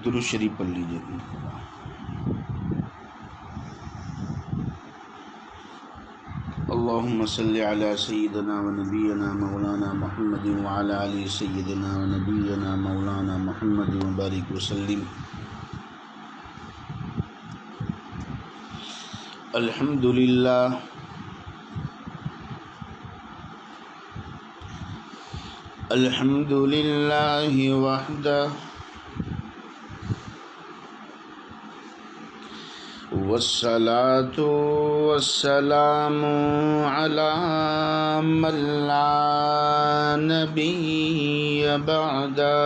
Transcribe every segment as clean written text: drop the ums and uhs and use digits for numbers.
درود شریف پڑھ لیجیے. اللهم صل على سيدنا ونبينا مولانا محمد وعلى آل سيدنا ونبينا مولانا محمد وبارك وسلم. الحمد لله الحمد لله وحده والصلاة والسلام على من لا نبي بعده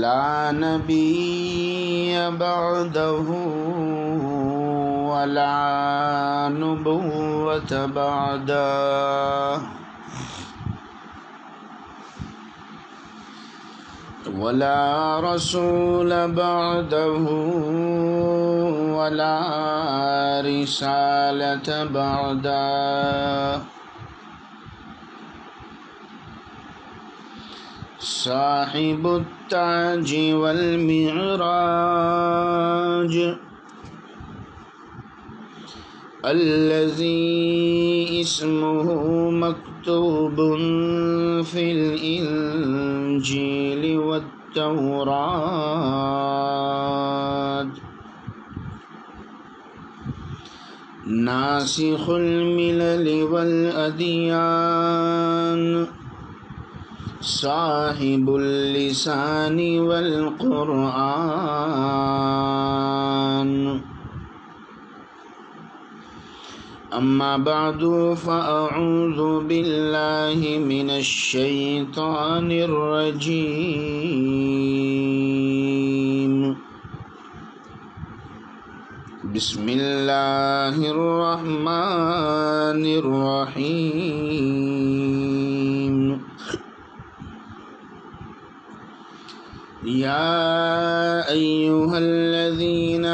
لا نبي بعده ولا نبوة بعده ولا رسول بعده ولا رسالة بعده صاحب التاج والمعراج الذي اسمه مكتوب في الإنجيل والتوراة ناسخ الملل والأديان صاحب اللسان والقرآن. أما بعد فأعوذ بالله من الشيطان الرجيم. بسم الله الرحمن الرحيم. يا أيها الذين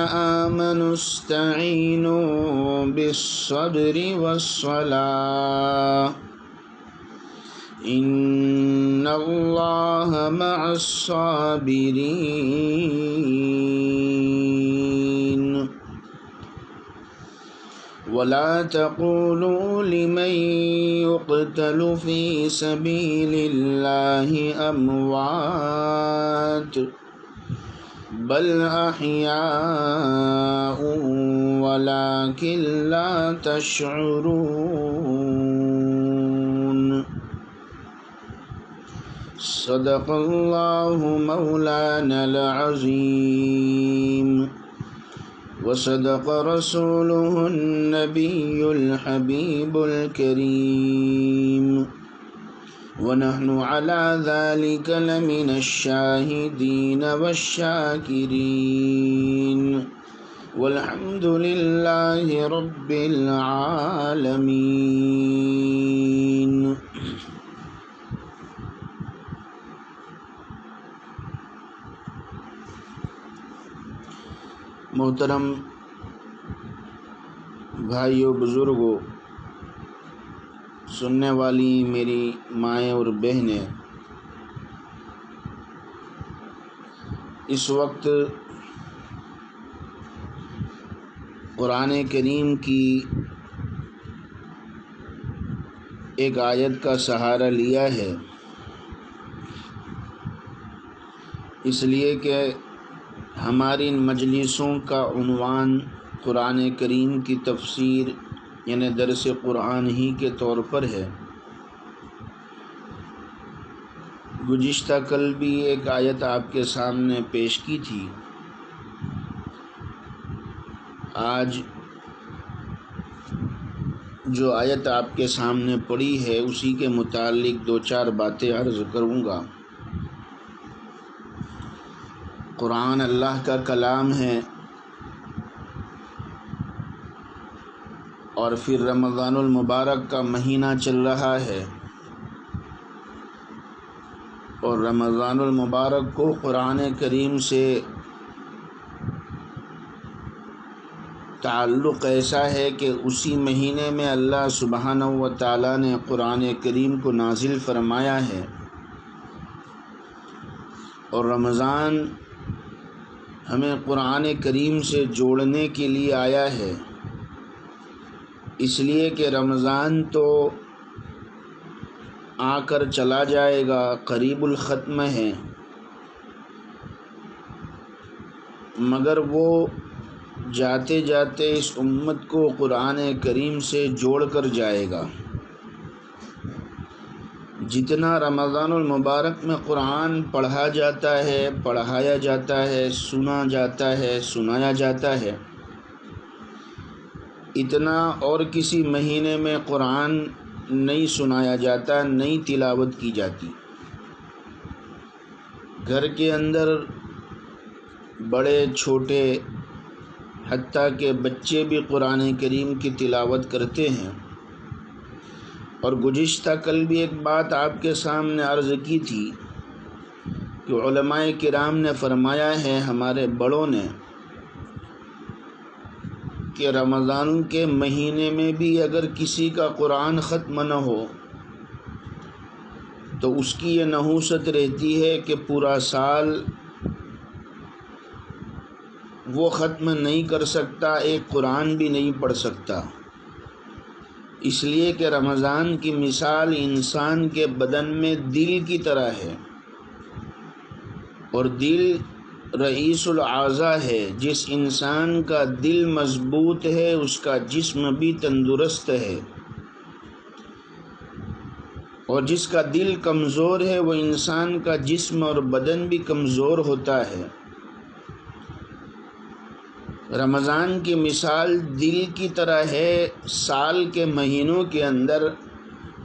آمنوا استعينوا بالصبر والصلاة إن الله مع الصابرين. ولا تقولوا لمن يقتل في سبيل الله أموات بل أحياء ولكن لا تشعرون. صدق الله مولانا العظيم وصدق رسوله النبي الحبيب الكريم ونحن على ذلك لمن الشاهدين والشاكرين والحمد لله رب العالمين. محترم بھائیوں، بزرگوں، سننے والی میری مائیں اور بہنیں، اس وقت قرآن کریم کی ایک آیت کا سہارا لیا ہے، اس لیے کہ ہماری ان مجلسوں کا عنوان قرآن کریم کی تفسیر یعنی درس قرآن ہی کے طور پر ہے. گزشتہ کل بھی ایک آیت آپ کے سامنے پیش کی تھی. آج جو آیت آپ کے سامنے پڑھی ہے اسی کے متعلق دو چار باتیں عرض کروں گا. قرآن اللہ کا کلام ہے اور پھر رمضان المبارک کا مہینہ چل رہا ہے اور رمضان المبارک کو قرآن کریم سے تعلق ایسا ہے کہ اسی مہینے میں اللہ سبحانہ و تعالیٰ نے قرآن کریم کو نازل فرمایا ہے، اور رمضان ہمیں قرآن کریم سے جوڑنے کے لیے آیا ہے، اس لیے کہ رمضان تو آ کر چلا جائے گا، قریب الختم ہے، مگر وہ جاتے جاتے اس امت کو قرآن کریم سے جوڑ کر جائے گا۔ جتنا رمضان المبارک میں قرآن پڑھا جاتا ہے، پڑھایا جاتا ہے، سنا جاتا ہے، سنایا جاتا ہے، اتنا اور کسی مہینے میں قرآن نہیں سنایا جاتا، نہیں تلاوت کی جاتی۔ گھر کے اندر بڑے چھوٹے حتیٰ کہ بچے بھی قرآن کریم کی تلاوت کرتے ہیں۔ اور گزشتہ کل بھی ایک بات آپ کے سامنے عرض کی تھی کہ علماء کرام نے فرمایا ہے، ہمارے بڑوں نے، کہ رمضان کے مہینے میں بھی اگر کسی کا قرآن ختم نہ ہو تو اس کی یہ نحوست رہتی ہے کہ پورا سال وہ ختم نہیں کر سکتا، ایک قرآن بھی نہیں پڑھ سکتا، اس لیے کہ رمضان کی مثال انسان کے بدن میں دل کی طرح ہے، اور دل رئیس الاعضاء ہے۔ جس انسان کا دل مضبوط ہے اس کا جسم بھی تندرست ہے، اور جس کا دل کمزور ہے وہ انسان کا جسم اور بدن بھی کمزور ہوتا ہے۔ رمضان کی مثال دل کی طرح ہے۔ سال کے مہینوں کے اندر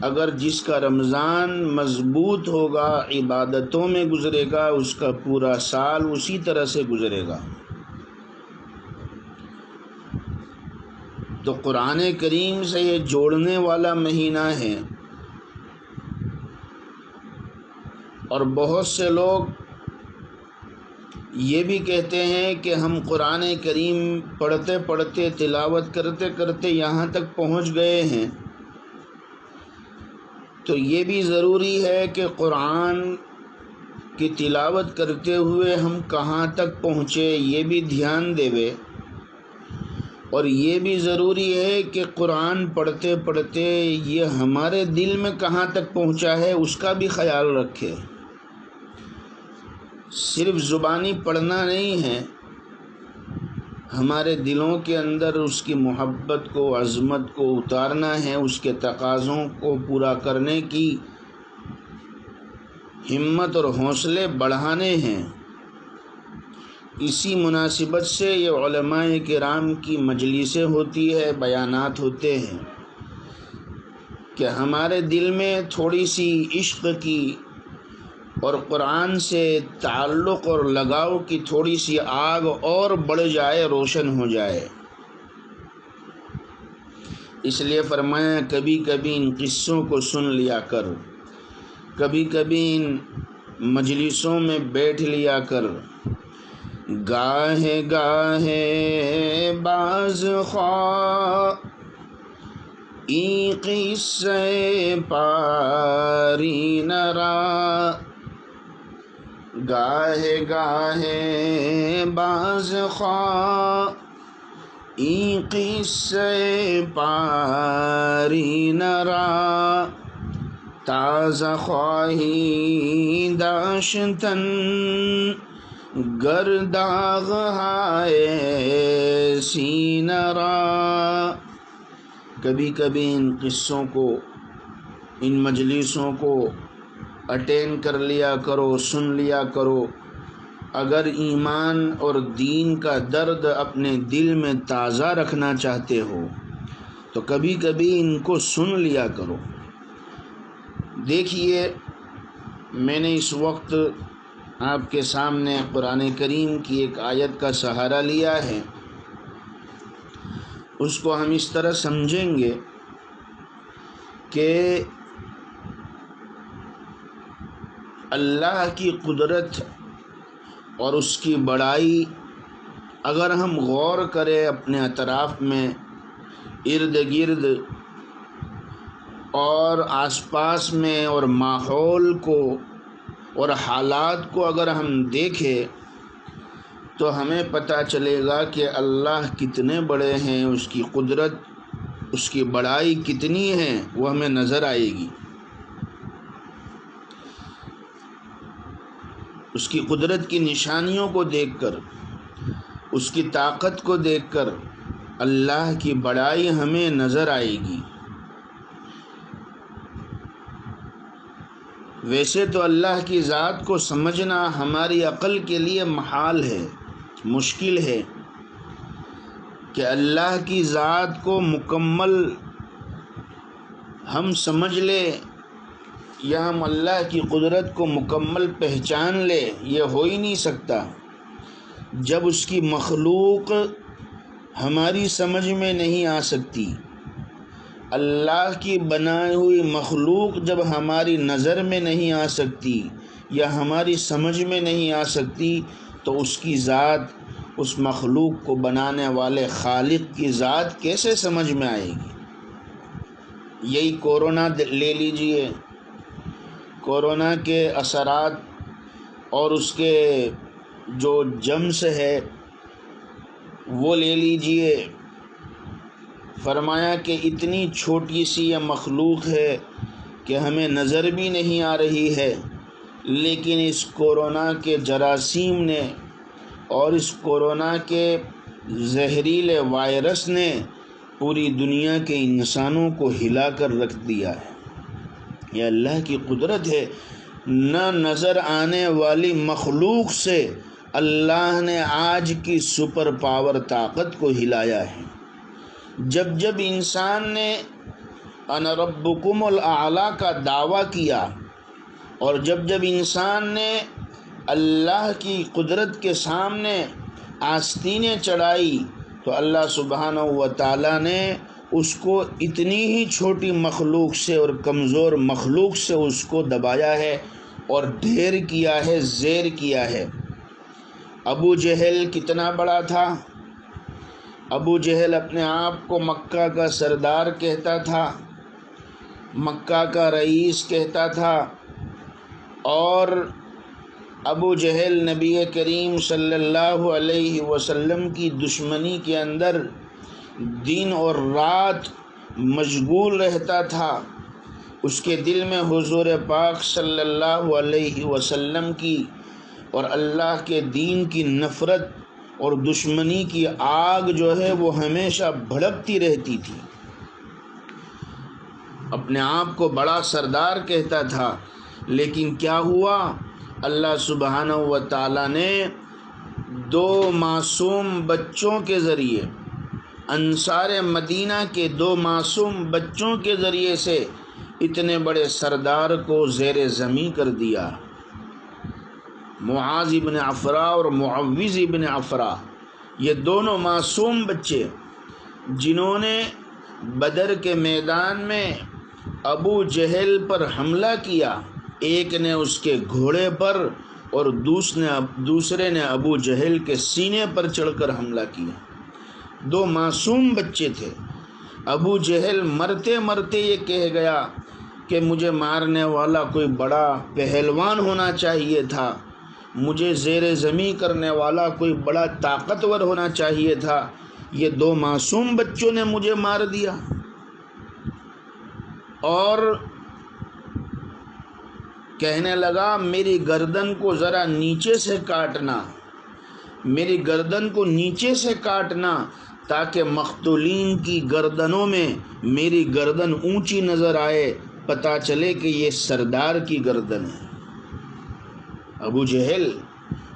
اگر جس کا رمضان مضبوط ہوگا، عبادتوں میں گزرے گا، اس کا پورا سال اسی طرح سے گزرے گا۔ تو قرآن کریم سے یہ جوڑنے والا مہینہ ہے، اور بہت سے لوگ یہ بھی کہتے ہیں کہ ہم قرآن کریم پڑھتے پڑھتے، تلاوت کرتے کرتے یہاں تک پہنچ گئے ہیں۔ تو یہ بھی ضروری ہے کہ قرآن کی تلاوت کرتے ہوئے ہم کہاں تک پہنچے یہ بھی دھیان دیوے، اور یہ بھی ضروری ہے کہ قرآن پڑھتے پڑھتے یہ ہمارے دل میں کہاں تک پہنچا ہے اس کا بھی خیال رکھے۔ صرف زبانی پڑھنا نہیں ہے، ہمارے دلوں کے اندر اس کی محبت کو، عظمت کو اتارنا ہے، اس کے تقاضوں کو پورا کرنے کی ہمت اور حوصلے بڑھانے ہیں۔ اسی مناسبت سے یہ علماء کرام کی مجلسیں ہوتی ہے، بیانات ہوتے ہیں کہ ہمارے دل میں تھوڑی سی عشق کی اور قرآن سے تعلق اور لگاؤ کی تھوڑی سی آگ اور بڑھ جائے، روشن ہو جائے۔ اس لیے فرمایا کبھی کبھی ان قصوں کو سن لیا کر، کبھی کبھی ان مجلسوں میں بیٹھ لیا کر، گاہے گاہے باز خواہ ای قصے پاری نرا، گاہے گاہے باز خواہ ای قصے پاری نرا، تازہ خواہی داشتن گر داغ ہائے سینہ را۔ کبھی کبھی ان قصوں کو، ان مجلسوں کو اٹینڈ کر لیا کرو، سن لیا کرو۔ اگر ایمان اور دین کا درد اپنے دل میں تازہ رکھنا چاہتے ہو تو کبھی کبھی ان کو سن لیا کرو۔ دیکھیے، میں نے اس وقت آپ کے سامنے قرآن کریم کی ایک آیت کا سہارا لیا ہے، اس کو ہم اس طرح سمجھیں گے کہ اللہ کی قدرت اور اس کی بڑائی اگر ہم غور کریں اپنے اطراف میں، ارد گرد اور آس پاس میں اور ماحول کو اور حالات کو اگر ہم دیکھیں تو ہمیں پتہ چلے گا کہ اللہ کتنے بڑے ہیں، اس کی قدرت، اس کی بڑائی کتنی ہے، وہ ہمیں نظر آئے گی۔ اس کی قدرت کی نشانیوں کو دیکھ کر، اس کی طاقت کو دیکھ کر اللہ کی بڑائی ہمیں نظر آئے گی۔ ویسے تو اللہ کی ذات کو سمجھنا ہماری عقل کے لیے محال ہے، مشکل ہے کہ اللہ کی ذات کو مکمل ہم سمجھ لیں یا ہم اللہ کی قدرت کو مکمل پہچان لیں، یہ ہو ہی نہیں سکتا جب اس کی مخلوق ہماری سمجھ میں نہیں آ سکتی۔ اللہ کی بنائی ہوئی مخلوق جب ہماری نظر میں نہیں آ سکتی یا ہماری سمجھ میں نہیں آ سکتی تو اس کی ذات، اس مخلوق کو بنانے والے خالق کی ذات کیسے سمجھ میں آئے گی؟ یہی کورونا لے لیجئے، کورونا کے اثرات اور اس کے جو جرمز ہے وہ لے لیجئے۔ فرمایا کہ اتنی چھوٹی سی یہ مخلوق ہے کہ ہمیں نظر بھی نہیں آ رہی ہے، لیکن اس کورونا کے جراثیم نے اور اس کورونا کے زہریلے وائرس نے پوری دنیا کے انسانوں کو ہلا کر رکھ دیا ہے۔ یہ اللہ کی قدرت ہے۔ نہ نظر آنے والی مخلوق سے اللہ نے آج کی سپر پاور طاقت کو ہلایا ہے۔ جب جب انسان نے انا ربکم الاعلی کا دعویٰ کیا اور جب جب انسان نے اللہ کی قدرت کے سامنے آستینیں چڑھائی تو اللہ سبحانہ و تعالیٰ نے اس کو اتنی ہی چھوٹی مخلوق سے اور کمزور مخلوق سے اس کو دبایا ہے اور ڈھیر کیا ہے، زیر کیا ہے۔ ابو جہل کتنا بڑا تھا؟ ابو جہل اپنے آپ کو مکہ کا سردار کہتا تھا، مکہ کا رئیس کہتا تھا، اور ابو جہل نبی کریم صلی اللہ علیہ وسلم کی دشمنی کے اندر دن اور رات مشغول رہتا تھا۔ اس کے دل میں حضور پاک صلی اللہ علیہ وسلم کی اور اللہ کے دین کی نفرت اور دشمنی کی آگ جو ہے وہ ہمیشہ بھڑکتی رہتی تھی۔ اپنے آپ کو بڑا سردار کہتا تھا، لیکن کیا ہوا؟ اللہ سبحانہ و تعالیٰ نے دو معصوم بچوں کے ذریعے، انصار مدینہ کے دو معصوم بچوں کے ذریعے سے اتنے بڑے سردار کو زیر زمین کر دیا۔ معاذ ابن عفرا اور معوذ ابن عفرا، یہ دونوں معصوم بچے جنہوں نے بدر کے میدان میں ابو جہل پر حملہ کیا، ایک نے اس کے گھوڑے پر اور دوسرے نے ابو جہل کے سینے پر چڑھ کر حملہ کیا۔ دو معصوم بچے تھے۔ ابو جہل مرتے مرتے یہ کہہ گیا کہ مجھے مارنے والا کوئی بڑا پہلوان ہونا چاہیے تھا، مجھے زیر زمین کرنے والا کوئی بڑا طاقتور ہونا چاہیے تھا، یہ دو معصوم بچوں نے مجھے مار دیا۔ اور کہنے لگا میری گردن کو ذرا نیچے سے کاٹنا، میری گردن کو نیچے سے کاٹنا تاکہ مقتولین کی گردنوں میں میری گردن اونچی نظر آئے، پتہ چلے کہ یہ سردار کی گردن ہے۔ ابو جہل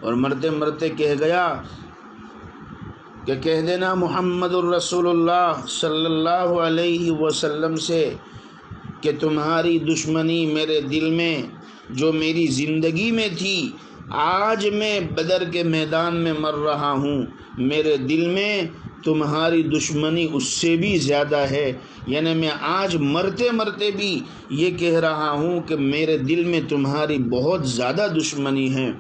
اور مرتے مرتے کہہ گیا کہ کہہ دینا محمد الرسول اللہ صلی اللہ علیہ وسلم سے کہ تمہاری دشمنی میرے دل میں جو میری زندگی میں تھی، آج میں بدر کے میدان میں مر رہا ہوں، میرے دل میں تمہاری دشمنی اس سے بھی زیادہ ہے، یعنی میں آج مرتے مرتے بھی یہ کہہ رہا ہوں کہ میرے دل میں تمہاری بہت زیادہ دشمنی ہے۔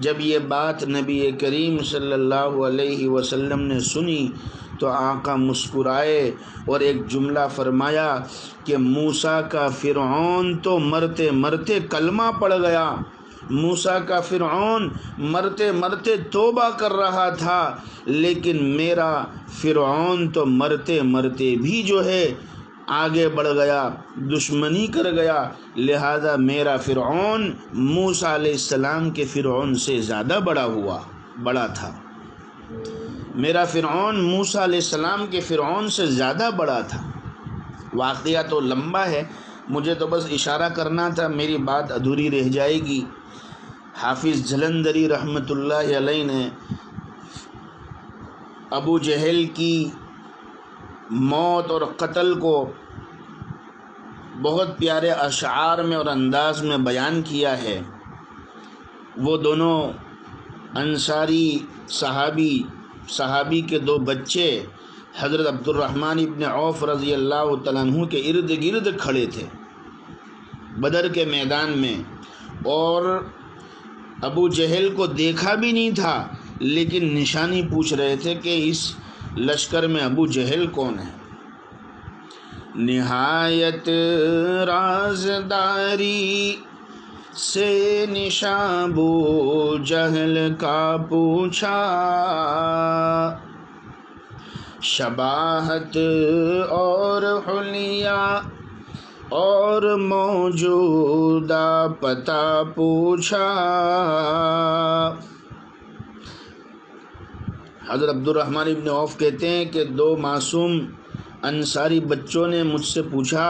جب یہ بات نبی کریم صلی اللہ علیہ وسلم نے سنی تو آقا مسکرائے اور ایک جملہ فرمایا کہ موسیٰ کا فرعون تو مرتے مرتے کلمہ پڑ گیا، موسیٰ کا فرعون مرتے مرتے توبہ کر رہا تھا، لیکن میرا فرعون تو مرتے مرتے بھی جو ہے آگے بڑھ گیا، دشمنی کر گیا، لہذا میرا فرعون موسیٰ علیہ السلام کے فرعون سے زیادہ بڑا تھا، میرا فرعون موسیٰ علیہ السلام کے فرعون سے زیادہ بڑا تھا۔ واقعہ تو لمبا ہے، مجھے تو بس اشارہ کرنا تھا، میری بات ادھوری رہ جائے گی۔ حافظ جلندری رحمۃ اللہ علیہ نے ابو جہل کی موت اور قتل کو بہت پیارے اشعار میں اور انداز میں بیان کیا ہے۔ وہ دونوں انصاری صحابی کے دو بچے حضرت عبد الرحمن ابن عوف رضی اللہ تعالیٰ عنہ کے ارد گرد کھڑے تھے بدر کے میدان میں، اور ابو جہل کو دیکھا بھی نہیں تھا، لیکن نشانی پوچھ رہے تھے کہ اس لشکر میں ابو جہل کون ہے۔ نہایت رازداری سے نشاں ابو جہل کا پوچھا، شباہت اور حلیہ اور موجودہ پتہ پوچھا۔ حضرت عبد الرحمن ابن عوف کہتے ہیں کہ دو معصوم انصاری بچوں نے مجھ سے پوچھا،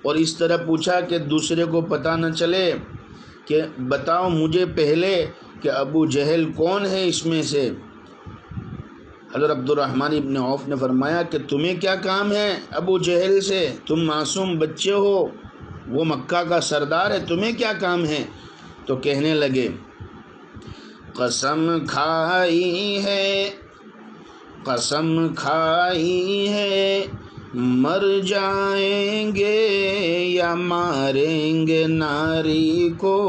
اور اس طرح پوچھا کہ دوسرے کو پتہ نہ چلے کہ بتاؤ مجھے پہلے کہ ابو جہل کون ہے اس میں سے۔ حضرت عبد الرحمن ابن عوف نے فرمایا کہ تمہیں کیا کام ہے ابو جہل سے، تم معصوم بچے ہو، وہ مکہ کا سردار ہے، تمہیں کیا کام ہے؟ تو کہنے لگے قسم کھائی ہے مر جائیں گے یا ماریں گے ناری کو،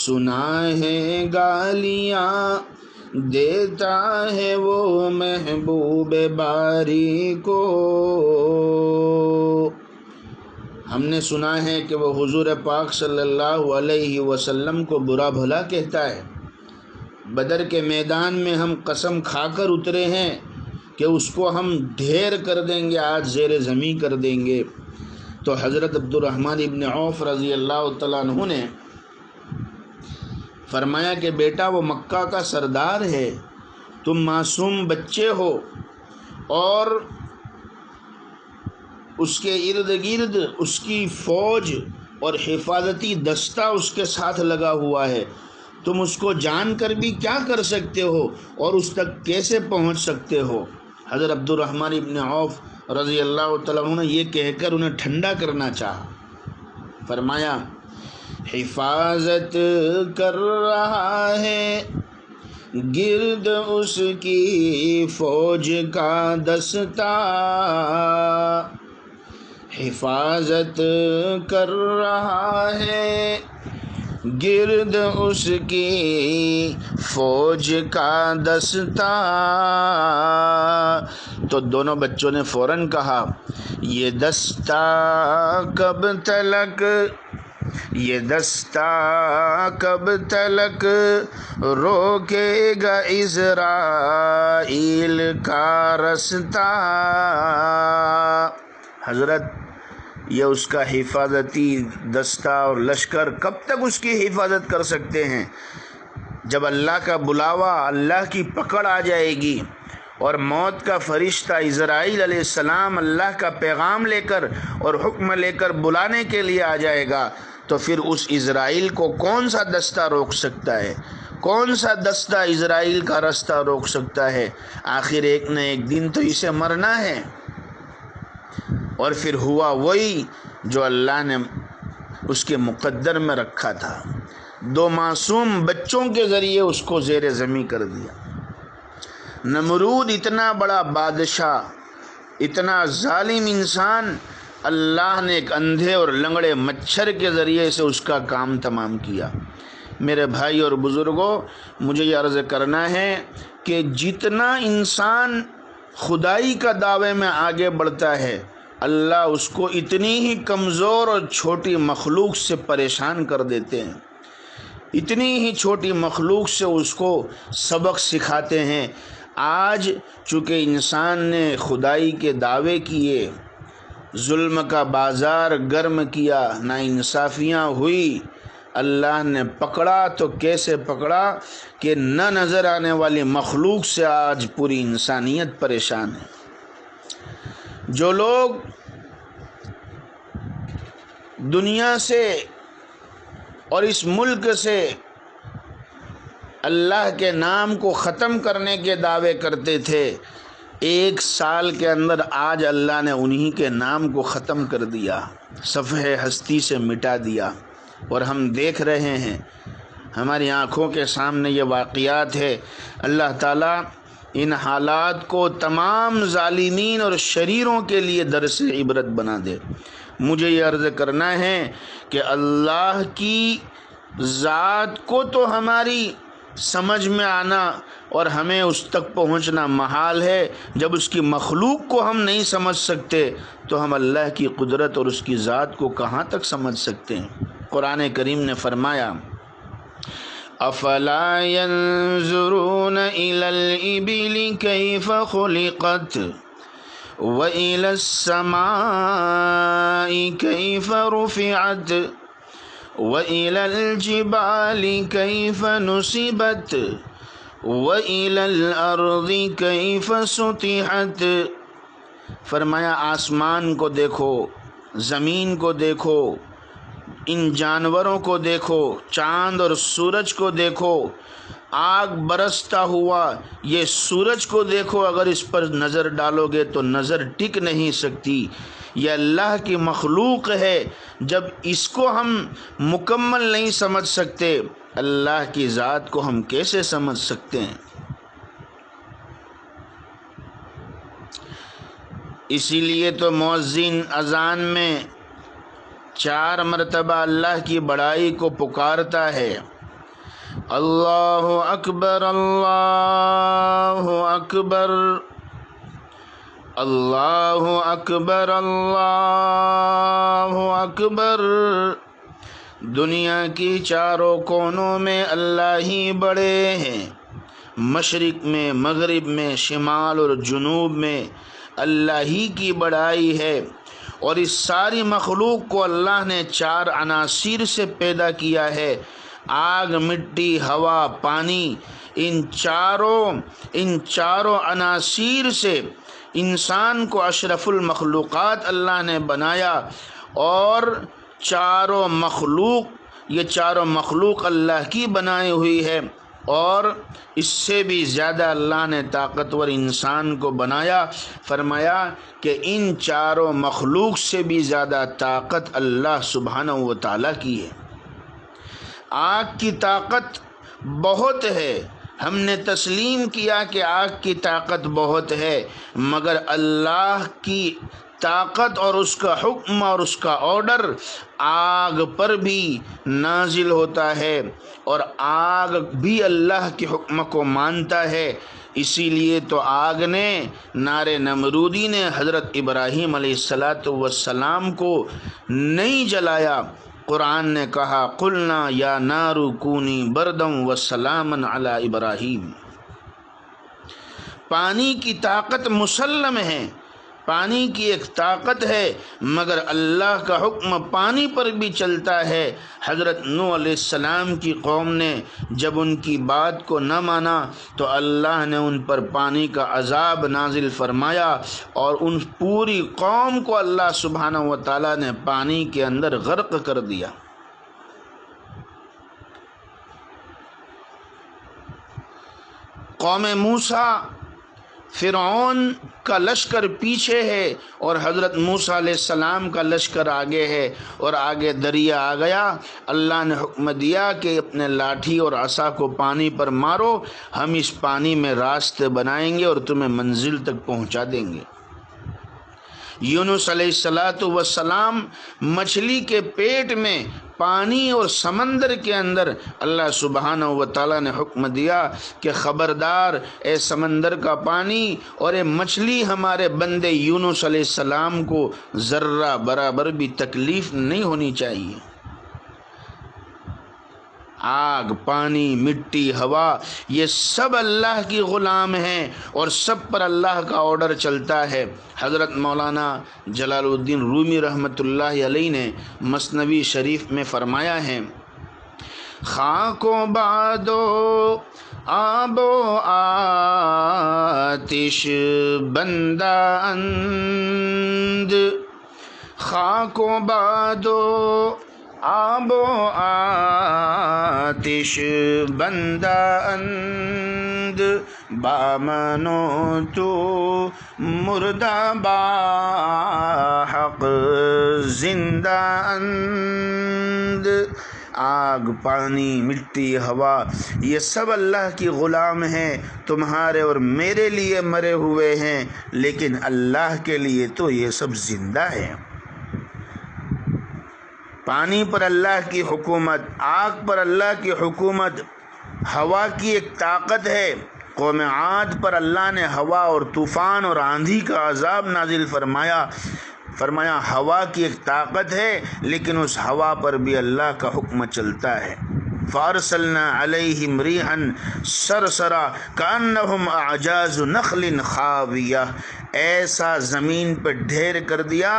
سنا ہے گالیاں دیتا ہے وہ محبوب باری کو۔ ہم نے سنا ہے کہ وہ حضور پاک صلی اللہ علیہ وسلم کو برا بھلا کہتا ہے۔ بدر کے میدان میں ہم قسم کھا کر اترے ہیں کہ اس کو ہم ڈھیر کر دیں گے، آج زیر زمین کر دیں گے۔ تو حضرت عبد الرحمن ابن عوف رضی اللہ تعالیٰ عنہ نے فرمایا کہ بیٹا وہ مکہ کا سردار ہے، تم معصوم بچے ہو، اور اس کے ارد گرد اس کی فوج اور حفاظتی دستہ اس کے ساتھ لگا ہوا ہے، تم اس کو جان کر بھی کیا کر سکتے ہو اور اس تک کیسے پہنچ سکتے ہو؟ حضرت عبد الرحمن ابن عوف رضی اللہ تعالیٰ عنہ نے یہ کہہ کر انہیں ٹھنڈا کرنا چاہا، فرمایا حفاظت کر رہا ہے گرد اس کی فوج کا دستہ، حفاظت کر رہا ہے گرد اس کی فوج کا دستہ۔ تو دونوں بچوں نے فوراً کہا یہ دستہ کب تلک روکے گا اسرائیل کا رستہ۔ حضرت یہ اس کا حفاظتی دستہ اور لشکر کب تک اس کی حفاظت کر سکتے ہیں؟ جب اللہ کا بلاوا، اللہ کی پکڑ آ جائے گی اور موت کا فرشتہ اسرائیل علیہ السلام اللہ کا پیغام لے کر اور حکم لے کر بلانے کے لیے آ جائے گا، تو پھر اس اسرائیل کو کون سا دستہ روک سکتا ہے؟ کون سا دستہ اسرائیل کا رستہ روک سکتا ہے؟ آخر ایک نہ ایک دن تو اسے مرنا ہے۔ اور پھر ہوا وہی جو اللہ نے اس کے مقدر میں رکھا تھا، دو معصوم بچوں کے ذریعے اس کو زیر زمین کر دیا۔ نمرود اتنا بڑا بادشاہ، اتنا ظالم انسان، اللہ نے ایک اندھے اور لنگڑے مچھر کے ذریعے سے اس کا کام تمام کیا۔ میرے بھائی اور بزرگوں، مجھے یہ عرض کرنا ہے کہ جتنا انسان خدائی کا دعوے میں آگے بڑھتا ہے، اللہ اس کو اتنی ہی کمزور اور چھوٹی مخلوق سے پریشان کر دیتے ہیں، اتنی ہی چھوٹی مخلوق سے اس کو سبق سکھاتے ہیں۔ آج چونکہ انسان نے خدائی کے دعوے کیے، ظلم کا بازار گرم کیا، ناانصافیاں ہوئی، اللہ نے پکڑا تو کیسے پکڑا کہ نہ نظر آنے والی مخلوق سے آج پوری انسانیت پریشان ہے۔ جو لوگ دنیا سے اور اس ملک سے اللہ کے نام کو ختم کرنے کے دعوے کرتے تھے، 1 سال کے اندر آج اللہ نے انہی کے نام کو ختم کر دیا، صفحہ ہستی سے مٹا دیا، اور ہم دیکھ رہے ہیں، ہماری آنکھوں کے سامنے یہ واقعات ہے۔ اللہ تعالیٰ ان حالات کو تمام ظالمین اور شریروں کے لیے درس عبرت بنا دے۔ مجھے یہ عرض کرنا ہے کہ اللہ کی ذات کو تو ہماری سمجھ میں آنا اور ہمیں اس تک پہنچنا محال ہے۔ جب اس کی مخلوق کو ہم نہیں سمجھ سکتے تو ہم اللہ کی قدرت اور اس کی ذات کو کہاں تک سمجھ سکتے ہیں؟ قرآن کریم نے فرمایا، افلا ينظرون الى الابل كيف خلقت والى السماء كيف رفعت وإلى الجبال كيف نصبت وإلى الأرض كيف سطحت۔ فرمایا آسمان کو دیکھو، زمین کو دیکھو، ان جانوروں کو دیکھو، چاند اور سورج کو دیکھو، آگ برستا ہوا یہ سورج کو دیکھو، اگر اس پر نظر ڈالو گے تو نظر ٹک نہیں سکتی۔ یہ اللہ کی مخلوق ہے، جب اس کو ہم مکمل نہیں سمجھ سکتے، اللہ کی ذات کو ہم کیسے سمجھ سکتے ہیں؟ اسی لیے تو مؤذن اذان میں 4 مرتبہ اللہ کی بڑائی کو پکارتا ہے، اللہ اکبر اللہ اکبر اللہ اکبر اللہ اکبر۔ دنیا کی چاروں کونوں میں اللہ ہی بڑے ہیں، مشرق میں، مغرب میں، شمال اور جنوب میں اللہ ہی کی بڑائی ہے۔ اور اس ساری مخلوق کو اللہ نے 4 عناصر سے پیدا کیا ہے، آگ، مٹی، ہوا، پانی۔ ان چاروں عناصر سے انسان کو اشرف المخلوقات اللہ نے بنایا، اور چاروں مخلوق اللہ کی بنائی ہوئی ہے، اور اس سے بھی زیادہ اللہ نے طاقتور انسان کو بنایا۔ فرمایا کہ ان چاروں مخلوق سے بھی زیادہ طاقت اللہ سبحانہ و تعالیٰ کی ہے۔ آگ کی طاقت بہت ہے، ہم نے تسلیم کیا کہ آگ کی طاقت بہت ہے، مگر اللہ کی طاقت اور اس کا حکم اور اس کا آرڈر آگ پر بھی نازل ہوتا ہے، اور آگ بھی اللہ کے حکم کو مانتا ہے۔ اسی لیے تو آگ نے، نار نمرودی نے حضرت ابراہیم علیہ السلام کو نہیں جلایا۔ قرآن نے کہا، قلنا یا نار کونی بردم وسلاما علی ابراہیم۔ پانی کی طاقت مسلم ہے، پانی کی ایک طاقت ہے، مگر اللہ کا حکم پانی پر بھی چلتا ہے۔ حضرت نوح علیہ السلام کی قوم نے جب ان کی بات کو نہ مانا تو اللہ نے ان پر پانی کا عذاب نازل فرمایا، اور ان پوری قوم کو اللہ سبحانہ و تعالیٰ نے پانی کے اندر غرق کر دیا۔ قوم موسیٰ، فرعون کا لشکر پیچھے ہے اور حضرت موسیٰ علیہ السلام کا لشکر آگے ہے، اور آگے دریا آ گیا۔ اللہ نے حکم دیا کہ اپنے لاٹھی اور عصا کو پانی پر مارو، ہم اس پانی میں راستے بنائیں گے اور تمہیں منزل تک پہنچا دیں گے۔ یونس علیہ السلام مچھلی کے پیٹ میں پانی اور سمندر کے اندر اللہ سبحانہ و تعالیٰ نے حکم دیا کہ خبردار اے سمندر کا پانی اور اے مچھلی، ہمارے بندے یونس علیہ السلام کو ذرہ برابر بھی تکلیف نہیں ہونی چاہیے۔ آگ، پانی، مٹی، ہوا، یہ سب اللہ کی غلام ہیں اور سب پر اللہ کا آرڈر چلتا ہے۔ حضرت مولانا جلال الدین رومی رحمۃ اللہ علیہ نے مثنوی شریف میں فرمایا ہے، خاک و باد و آب و آتش بندہ اند، خاک و باد و آب و آتش بندہ اند، بامنو تو مردہ با حق زندہ اند۔ آگ، پانی، مٹی، ہوا، یہ سب اللہ کی غلام ہیں، تمہارے اور میرے لیے مرے ہوئے ہیں، لیکن اللہ کے لیے تو یہ سب زندہ ہیں۔ پانی پر اللہ کی حکومت، آگ پر اللہ کی حکومت، ہوا کی ایک طاقت ہے۔ قوم عاد پر اللہ نے ہوا اور طوفان اور آندھی کا عذاب نازل فرمایا ہوا کی ایک طاقت ہے، لیکن اس ہوا پر بھی اللہ کا حکم چلتا ہے۔ فَأَرْسَلْنَا عَلَيْهِمْ رِيحًا صَرْصَرًا كَأَنَّهُمْ أَعْجَازُ نَخْلٍ خَاوِيَةٍ، ایسا زمین پہ ڈھیر کر دیا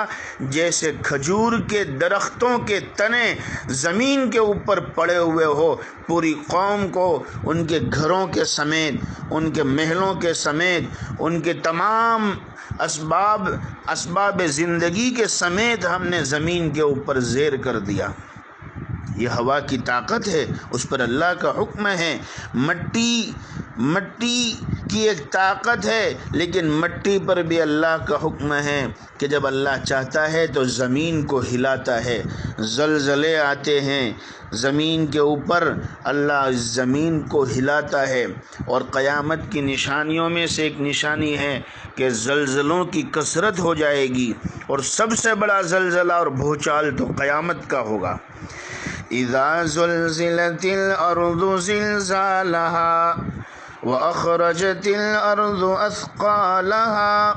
جیسے کھجور کے درختوں کے تنے زمین کے اوپر پڑے ہوئے ہو۔ پوری قوم کو ان کے گھروں کے سمیت، ان کے محلوں کے سمیت، ان کے تمام اسباب زندگی کے سمیت ہم نے زمین کے اوپر زیر کر دیا۔ یہ ہوا کی طاقت ہے، اس پر اللہ کا حکم ہے۔ مٹی کی ایک طاقت ہے، لیکن مٹی پر بھی اللہ کا حکم ہے کہ جب اللہ چاہتا ہے تو زمین کو ہلاتا ہے، زلزلے آتے ہیں زمین کے اوپر، اللہ اس زمین کو ہلاتا ہے۔ اور قیامت کی نشانیوں میں سے ایک نشانی ہے کہ زلزلوں کی کثرت ہو جائے گی، اور سب سے بڑا زلزلہ اور بھوچال تو قیامت کا ہوگا۔ اذا زلزلت الارض زلزالها واخرجت الارض اثقالها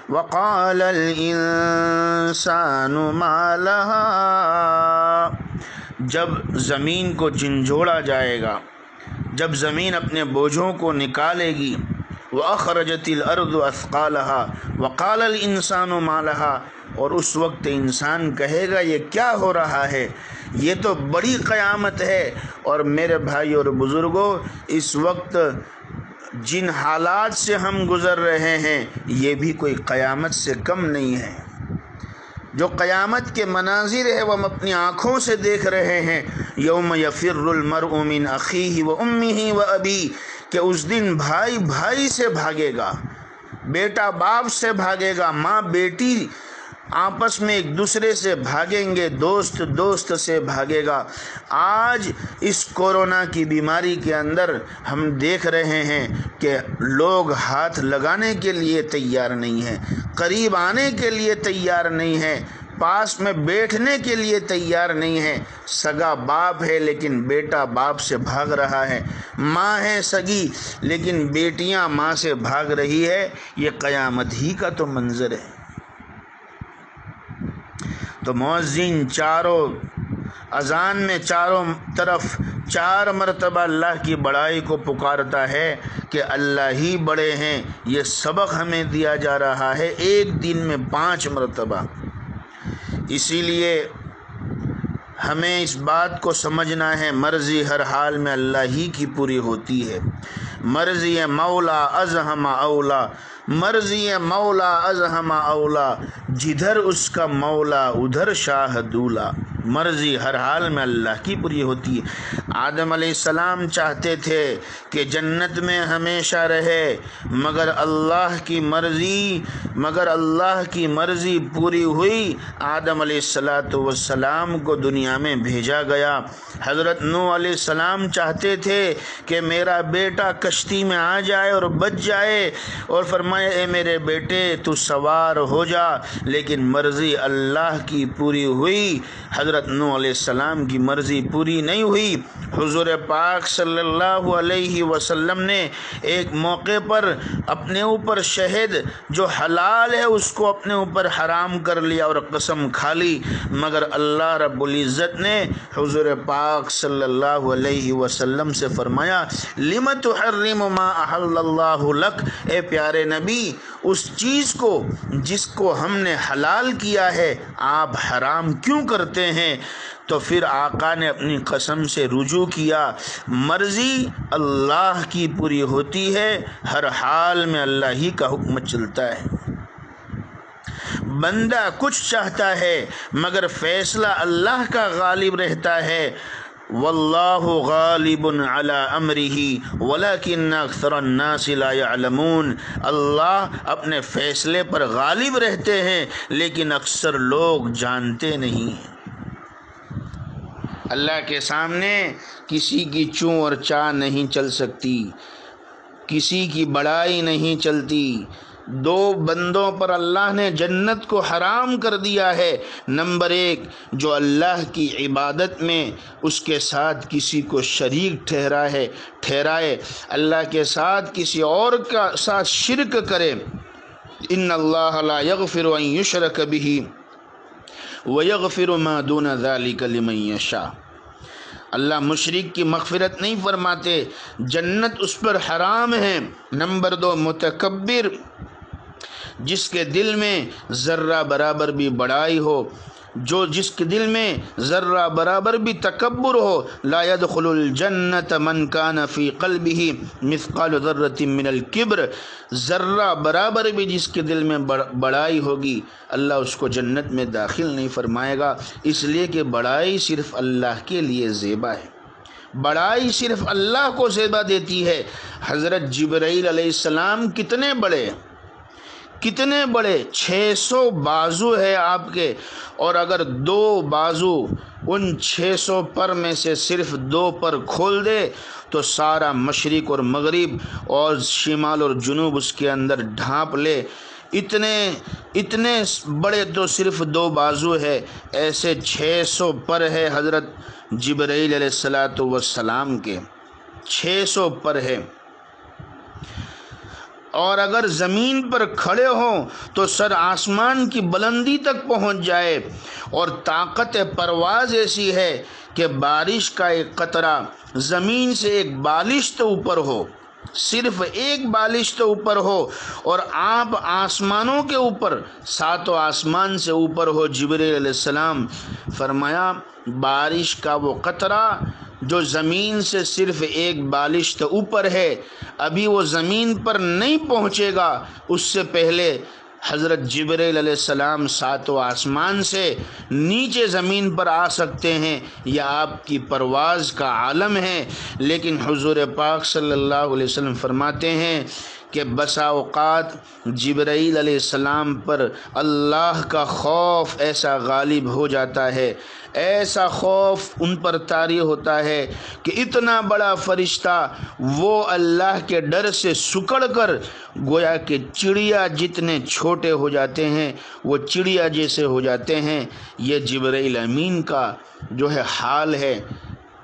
وقال الانسان ما لها، جب زمین کو جھنجھوڑا جائے گا، جب زمین اپنے بوجھوں کو نکالے گی، وَأَخْرَجَتِ الْأَرْضُ أَثْقَالَهَا وَقَالَ الْإِنسَانُ مَا لَهَا، اور اس وقت انسان کہے گا یہ کیا ہو رہا ہے، یہ تو بڑی قیامت ہے۔ اور میرے بھائی اور بزرگوں، اس وقت جن حالات سے ہم گزر رہے ہیں یہ بھی کوئی قیامت سے کم نہیں ہے۔ جو قیامت کے مناظر ہے وہ ہم اپنی آنکھوں سے دیکھ رہے ہیں۔ یوم یفر المرء من اخیہ وامہ وابیہ، کہ اس دن بھائی بھائی سے بھاگے گا، بیٹا باپ سے بھاگے گا، ماں بیٹی آپس میں ایک دوسرے سے بھاگیں گے، دوست دوست سے بھاگے گا۔ آج اس کورونا کی بیماری کے اندر ہم دیکھ رہے ہیں کہ لوگ ہاتھ لگانے کے لیے تیار نہیں ہیں، قریب آنے کے لیے تیار نہیں ہیں، پاس میں بیٹھنے کے لیے تیار نہیں ہے۔ سگا باپ ہے لیکن بیٹا باپ سے بھاگ رہا ہے، ماں ہے سگی لیکن بیٹیاں ماں سے بھاگ رہی ہے۔ یہ قیامت ہی کا تو منظر ہے۔ تو مؤذن اذان میں چاروں طرف 4 مرتبہ اللہ کی بڑائی کو پکارتا ہے کہ اللہ ہی بڑے ہیں۔ یہ سبق ہمیں دیا جا رہا ہے ایک دن میں 5 مرتبہ۔ اسی لیے ہمیں اس بات کو سمجھنا ہے، مرضی ہر حال میں اللہ ہی کی پوری ہوتی ہے۔ مرضی مولا از ہم اولا، مرضی مولا از ہم اولا، جدھر اس کا مولا ادھر شاہ دولا۔ مرضی ہر حال میں اللہ کی پوری ہوتی ہے۔ آدم علیہ السلام چاہتے تھے کہ جنت میں ہمیشہ رہے، مگر اللہ کی مرضی پوری ہوئی، آدم علیہ السلام کو دنیا میں بھیجا گیا۔ حضرت نوح علیہ السلام چاہتے تھے کہ میرا بیٹا کشتی میں آ جائے اور بچ جائے، اور فرمایا اے میرے بیٹے تو سوار ہو جا، لیکن مرضی اللہ کی پوری ہوئی، حضرت نوح علیہ السلام کی مرضی پوری نہیں ہوئی۔ حضور پاک صلی اللہ علیہ وسلم نے ایک موقع پر اپنے اوپر شہد جو حلال ہے اس کو اپنے اوپر حرام کر لیا اور قسم کھا لی، مگر اللہ رب العزت نے حضور پاک صلی اللہ علیہ وسلم سے فرمایا لم تحرم ما احل اللہ لک، اے پیارے نبی اس چیز کو جس کو ہم نے حلال کیا ہے آپ حرام کیوں کرتے ہیں؟ تو پھر آقا نے اپنی قسم سے رجوع کیا، مرضی اللہ کی پوری ہوتی ہے، ہر حال میں اللہ ہی کا حکم چلتا ہے۔ بندہ کچھ چاہتا ہے مگر فیصلہ اللہ کا غالب رہتا ہے، واللہ غالب علی امرہ ولکن اکثر الناس لا یعلمون، اللہ اپنے فیصلے پر غالب رہتے ہیں لیکن اکثر لوگ جانتے نہیں ہیں۔ اللہ کے سامنے کسی کی چوں اور چاہ نہیں چل سکتی، کسی کی بڑائی نہیں چلتی۔ دو بندوں پر اللہ نے جنت کو حرام کر دیا ہے، نمبر ایک جو اللہ کی عبادت میں اس کے ساتھ کسی کو شریک ٹھہرائے، اللہ کے ساتھ کسی اور کا ساتھ شرک کرے۔ ان اللہ لا یغفر ان یشرک بہ ویغفر ما دون ذلک لمن یشاء، اللہ مشرک کی مغفرت نہیں فرماتے، جنت اس پر حرام ہے۔ نمبر دو متکبر، جس کے دل میں ذرہ برابر بھی بڑائی ہو، جس کے دل میں ذرہ برابر بھی تکبر ہو، لا يدخل الجنت من کان فی قلبہ مثقال ذرۃ من الکبر، ذرہ برابر بھی جس کے دل میں بڑائی ہوگی اللہ اس کو جنت میں داخل نہیں فرمائے گا، اس لیے کہ بڑائی صرف اللہ کے لیے زیبا ہے، بڑائی صرف اللہ کو زیبا دیتی ہے۔ حضرت جبرائیل علیہ السلام کتنے بڑے 600 بازو ہے آپ کے، اور اگر 2 بازو ان 600 پر میں سے صرف 2 پر کھول دے تو سارا مشرق اور مغرب اور شمال اور جنوب اس کے اندر ڈھانپ لے، اتنے بڑے تو صرف 2 بازو ہے، ایسے 600 پر ہے حضرت جبرائیل علیہ السلام کے، 600 پر ہے۔ اور اگر زمین پر کھڑے ہوں تو سر آسمان کی بلندی تک پہنچ جائے، اور طاقت پرواز ایسی ہے کہ بارش کا ایک قطرہ زمین سے ایک بالش تو اوپر ہو، صرف ایک بالش تو اوپر ہو، اور آپ آسمانوں کے اوپر 7 آسمان سے اوپر ہو۔ جبرائیل علیہ السلام فرمایا بارش کا وہ قطرہ جو زمین سے صرف ایک بالش تو اوپر ہے، ابھی وہ زمین پر نہیں پہنچے گا، اس سے پہلے حضرت جبرائیل علیہ السلام 7 آسمان سے نیچے زمین پر آ سکتے ہیں، یہ آپ کی پرواز کا عالم ہے۔ لیکن حضور پاک صلی اللہ علیہ وسلم فرماتے ہیں کہ بسا اوقات جبرائیل علیہ السلام پر اللہ کا خوف ایسا غالب ہو جاتا ہے، ایسا خوف ان پر طاری ہوتا ہے کہ اتنا بڑا فرشتہ وہ اللہ کے ڈر سے سکڑ کر گویا کہ چڑیا جتنے چھوٹے ہو جاتے ہیں، وہ چڑیا جیسے ہو جاتے ہیں۔ یہ جبرائیل امین کا جو ہے حال ہے۔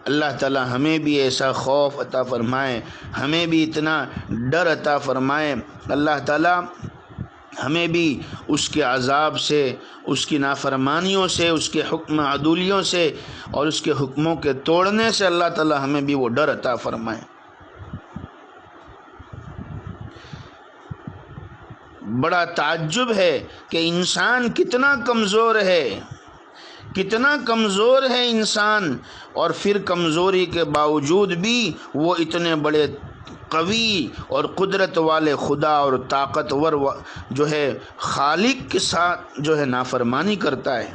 اللہ تعالی ہمیں بھی ایسا خوف عطا فرمائے، ہمیں بھی اتنا ڈر عطا فرمائے، اللہ تعالی ہمیں بھی اس کے عذاب سے، اس کی نافرمانیوں سے، اس کے حکم عدولیوں سے اور اس کے حکموں کے توڑنے سے اللہ تعالی ہمیں بھی وہ ڈر عطا فرمائے۔ بڑا تعجب ہے کہ انسان کتنا کمزور ہے، کتنا کمزور ہے انسان، اور پھر کمزوری کے باوجود بھی وہ اتنے بڑے قوی اور قدرت والے خدا اور طاقتور جو ہے خالق کے ساتھ جو ہے نافرمانی کرتا ہے۔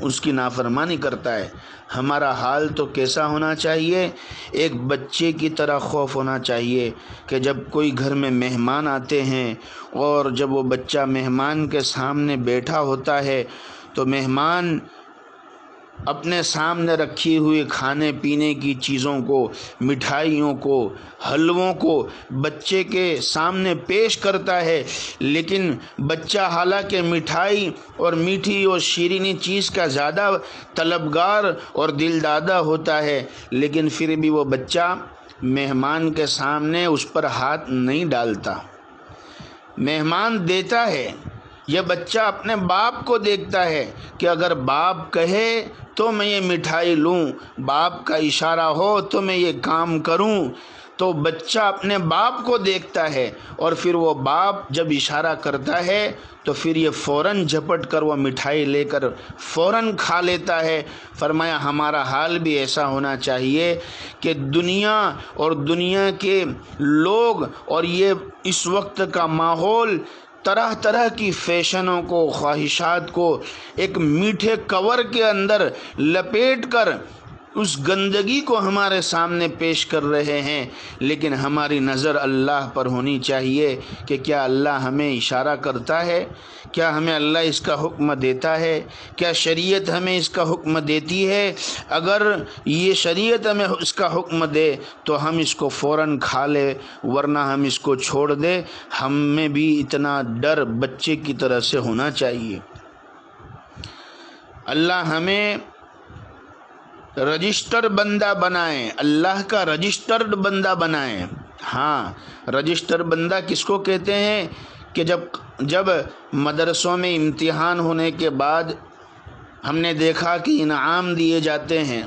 اس کی نافرمانی کرتا ہے۔ ہمارا حال تو کیسا ہونا چاہیے؟ ایک بچے کی طرح خوف ہونا چاہیے کہ جب کوئی گھر میں مہمان آتے ہیں اور جب وہ بچہ مہمان کے سامنے بیٹھا ہوتا ہے تو مہمان اپنے سامنے رکھی ہوئی کھانے پینے کی چیزوں کو، مٹھائیوں کو، حلووں کو بچے کے سامنے پیش کرتا ہے، لیکن بچہ حالانکہ مٹھائی اور میٹھی اور شیرینی چیز کا زیادہ طلبگار اور دل دادا ہوتا ہے، لیکن پھر بھی وہ بچہ مہمان کے سامنے اس پر ہاتھ نہیں ڈالتا، مہمان دیتا ہے۔ یہ بچہ اپنے باپ کو دیکھتا ہے کہ اگر باپ کہے تو میں یہ مٹھائی لوں، باپ کا اشارہ ہو تو میں یہ کام کروں، تو بچہ اپنے باپ کو دیکھتا ہے اور پھر وہ باپ جب اشارہ کرتا ہے تو پھر یہ فوراً جھپٹ کر وہ مٹھائی لے کر فوراً کھا لیتا ہے۔ فرمایا ہمارا حال بھی ایسا ہونا چاہیے کہ دنیا اور دنیا کے لوگ اور یہ اس وقت کا ماحول طرح طرح کی فیشنوں کو، خواہشات کو ایک میٹھے کور کے اندر لپیٹ کر اس گندگی کو ہمارے سامنے پیش کر رہے ہیں، لیکن ہماری نظر اللہ پر ہونی چاہیے کہ کیا اللہ ہمیں اشارہ کرتا ہے، کیا ہمیں اللہ اس کا حکم دیتا ہے، کیا شریعت ہمیں اس کا حکم دیتی ہے؟ اگر یہ شریعت ہمیں اس کا حکم دے تو ہم اس کو فوراً کھا لے، ورنہ ہم اس کو چھوڑ دے۔ ہمیں بھی اتنا ڈر بچے کی طرح سے ہونا چاہیے۔ اللہ ہمیں رجسٹر بندہ بنائے، اللہ کا رجسٹرڈ بندہ بنائے۔ ہاں، رجسٹر بندہ کس کو کہتے ہیں؟ کہ جب مدرسوں میں امتحان ہونے کے بعد ہم نے دیکھا کہ انعام دیے جاتے ہیں،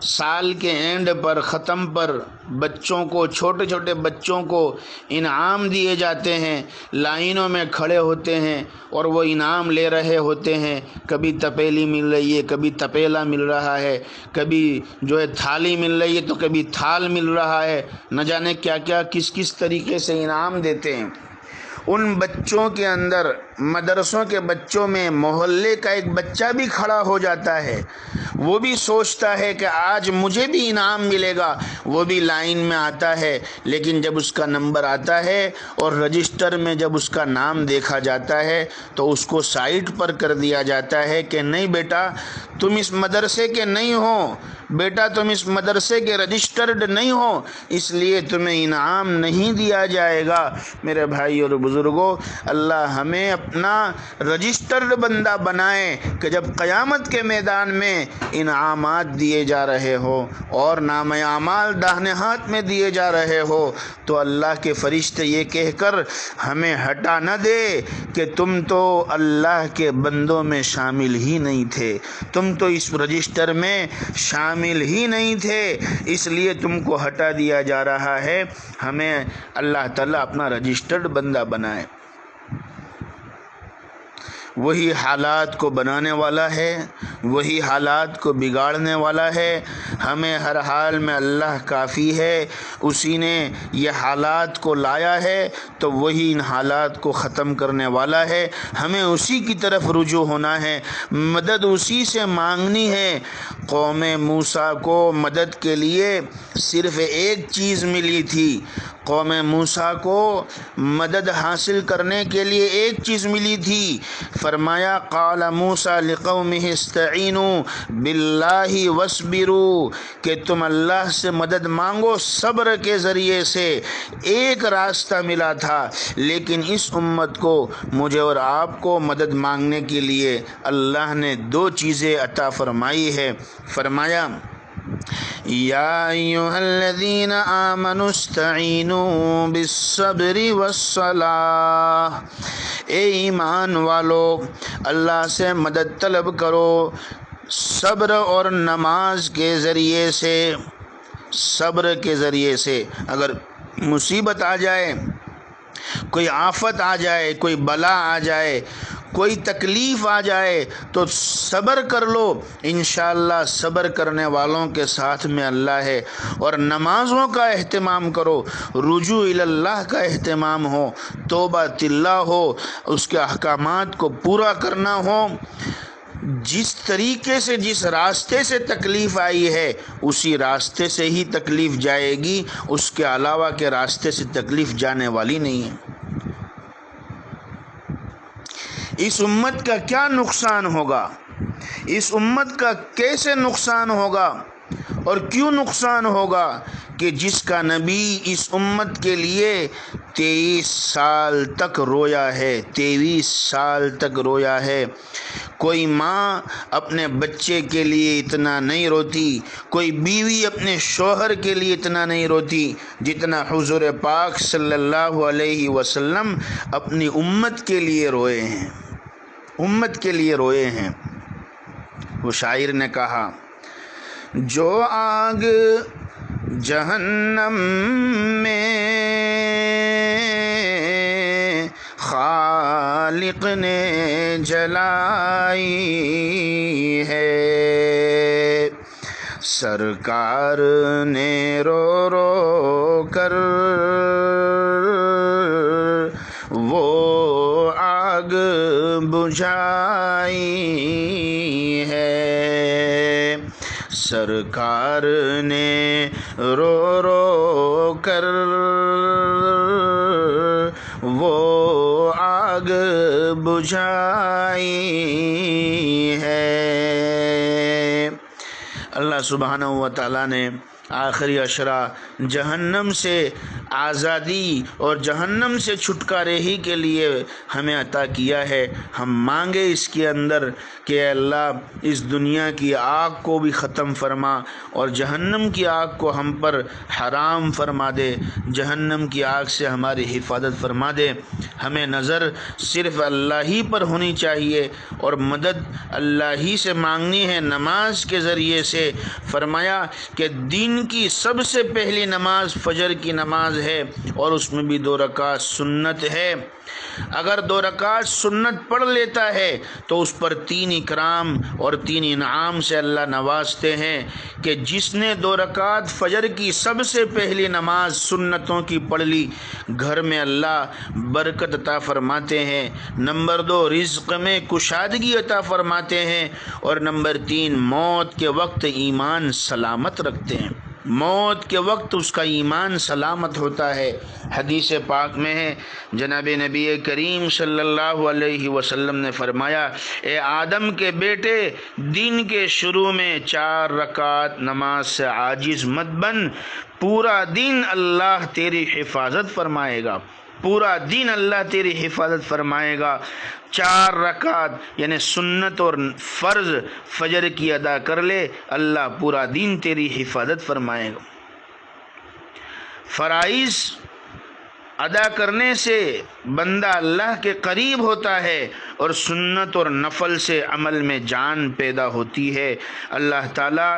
سال کے اینڈ پر، ختم پر بچوں کو، چھوٹے چھوٹے بچوں کو انعام دیے جاتے ہیں، لائنوں میں کھڑے ہوتے ہیں اور وہ انعام لے رہے ہوتے ہیں، کبھی تپیلی مل رہی ہے، کبھی تپیلا مل رہا ہے، کبھی تھالی مل رہی ہے تو کبھی تھال مل رہا ہے، نہ جانے کیا کیا کس کس طریقے سے انعام دیتے ہیں۔ ان بچوں کے اندر، مدرسوں کے بچوں میں محلے کا ایک بچہ بھی کھڑا ہو جاتا ہے، وہ بھی سوچتا ہے کہ آج مجھے بھی انعام ملے گا، وہ بھی لائن میں آتا ہے، لیکن جب اس کا نمبر آتا ہے اور رجسٹر میں جب اس کا نام دیکھا جاتا ہے تو اس کو سائٹ پر کر دیا جاتا ہے کہ نہیں بیٹا تم اس مدرسے کے نہیں ہو، بیٹا تم اس مدرسے کے رجسٹرڈ نہیں ہو، اس لیے تمہیں انعام نہیں دیا جائے گا۔ میرے بھائی اور بزرگوں، اللہ ہمیں اپنا رجسٹرڈ بندہ بنائے کہ جب قیامت کے میدان میں انعامات دیے جا رہے ہو اور نام اعمال داہنے ہاتھ میں دیے جا رہے ہو تو اللہ کے فرشتے یہ کہہ کر ہمیں ہٹا نہ دے کہ تم تو اللہ کے بندوں میں شامل ہی نہیں تھے، تم تو اس رجسٹر میں شامل ہی نہیں تھے، اس لیے تم کو ہٹا دیا جا رہا ہے۔ ہمیں اللہ تعالیٰ اپنا رجسٹرڈ بندہ بنائے۔ وہی حالات کو بنانے والا ہے، وہی حالات کو بگاڑنے والا ہے۔ ہمیں ہر حال میں اللہ کافی ہے، اسی نے یہ حالات کو لایا ہے تو وہی ان حالات کو ختم کرنے والا ہے۔ ہمیں اسی کی طرف رجوع ہونا ہے، مدد اسی سے مانگنی ہے۔ قوم موسیٰ کو مدد کے لیے صرف ایک چیز ملی تھی، قوم موسیٰ کو مدد حاصل کرنے کے لیے ایک چیز ملی تھی۔ فرمایا قال موسیٰ لقومہ استعینوا باللہ واصبروا، کہ تم اللہ سے مدد مانگو صبر کے ذریعے سے۔ ایک راستہ ملا تھا، لیکن اس امت کو، مجھے اور آپ کو مدد مانگنے کے لیے اللہ نے دو چیزیں عطا فرمائی ہے۔ فرمایا یا ایھا الذین آمنوا استعینوا بالصبر والصلاۃ، اے ایمان والو اللہ سے مدد طلب کرو صبر اور نماز کے ذریعے سے۔ صبر کے ذریعے سے اگر مصیبت آ جائے، کوئی آفت آ جائے، کوئی بلا آ جائے، کوئی تکلیف آ جائے تو صبر کر لو، انشاءاللہ صبر کرنے والوں کے ساتھ میں اللہ ہے۔ اور نمازوں کا اہتمام کرو، رجوع اللہ کا اہتمام ہو، توبہ اللہ ہو، اس کے احکامات کو پورا کرنا ہو۔ جس طریقے سے جس راستے سے تکلیف آئی ہے اسی راستے سے ہی تکلیف جائے گی، اس کے علاوہ کے راستے سے تکلیف جانے والی نہیں ہے۔ اس امت کا کیا نقصان ہوگا، اس امت کا کیسے نقصان ہوگا اور کیوں نقصان ہوگا کہ جس کا نبی اس امت کے لیے 23 سال تک رویا ہے، 23 سال تک رویا ہے۔ کوئی ماں اپنے بچے کے لیے اتنا نہیں روتی، کوئی بیوی اپنے شوہر کے لیے اتنا نہیں روتی جتنا حضور پاک صلی اللہ علیہ وسلم اپنی امت کے لیے روئے ہیں، امت کے لیے روئے ہیں۔ وہ شاعر نے کہا، جو آگ جہنم میں خالق نے جلائی ہے، سرکار نے رو رو کر وہ آگ بجھائی ہے، سرکار نے رو رو کر وہ آگ بجھائی ہے۔ اللہ سبحانہ و تعالیٰ نے آخری عشرہ جہنم سے آزادی اور جہنم سے چھٹکارے ہی کے لیے ہمیں عطا کیا ہے۔ ہم مانگے اس کے اندر کہ اے اللہ اس دنیا کی آگ کو بھی ختم فرما اور جہنم کی آگ کو ہم پر حرام فرما دے، جہنم کی آگ سے ہماری حفاظت فرما دے۔ ہمیں نظر صرف اللہ ہی پر ہونی چاہیے اور مدد اللہ ہی سے مانگنی ہے نماز کے ذریعے سے۔ فرمایا کہ دین کی سب سے پہلی نماز فجر کی نماز ہے اور اس میں بھی 2 رکعت سنت ہے۔ اگر 2 رکعت سنت پڑھ لیتا ہے تو اس پر 3 اکرام اور 3 انعام سے اللہ نوازتے ہیں کہ جس نے 2 رکعت فجر کی سب سے پہلی نماز سنتوں کی پڑھ لی، گھر میں اللہ برکت عطا فرماتے ہیں، نمبر 2 رزق میں کشادگی عطا فرماتے ہیں، اور نمبر 3 موت کے وقت ایمان سلامت رکھتے ہیں، موت کے وقت اس کا ایمان سلامت ہوتا ہے۔ حدیث پاک میں ہے، جناب نبی کریم صلی اللہ علیہ وسلم نے فرمایا، اے آدم کے بیٹے، دن کے شروع میں 4 رکعت نماز سے عاجز مت بن، پورا دن اللہ تیری حفاظت فرمائے گا، پورا دن اللہ تیری حفاظت فرمائے گا۔ 4 رکعت یعنی سنت اور فرض فجر کی ادا کر لے، اللہ پورا دن تیری حفاظت فرمائے گا۔ فرائض ادا کرنے سے بندہ اللہ کے قریب ہوتا ہے اور سنت اور نفل سے عمل میں جان پیدا ہوتی ہے۔ اللہ تعالی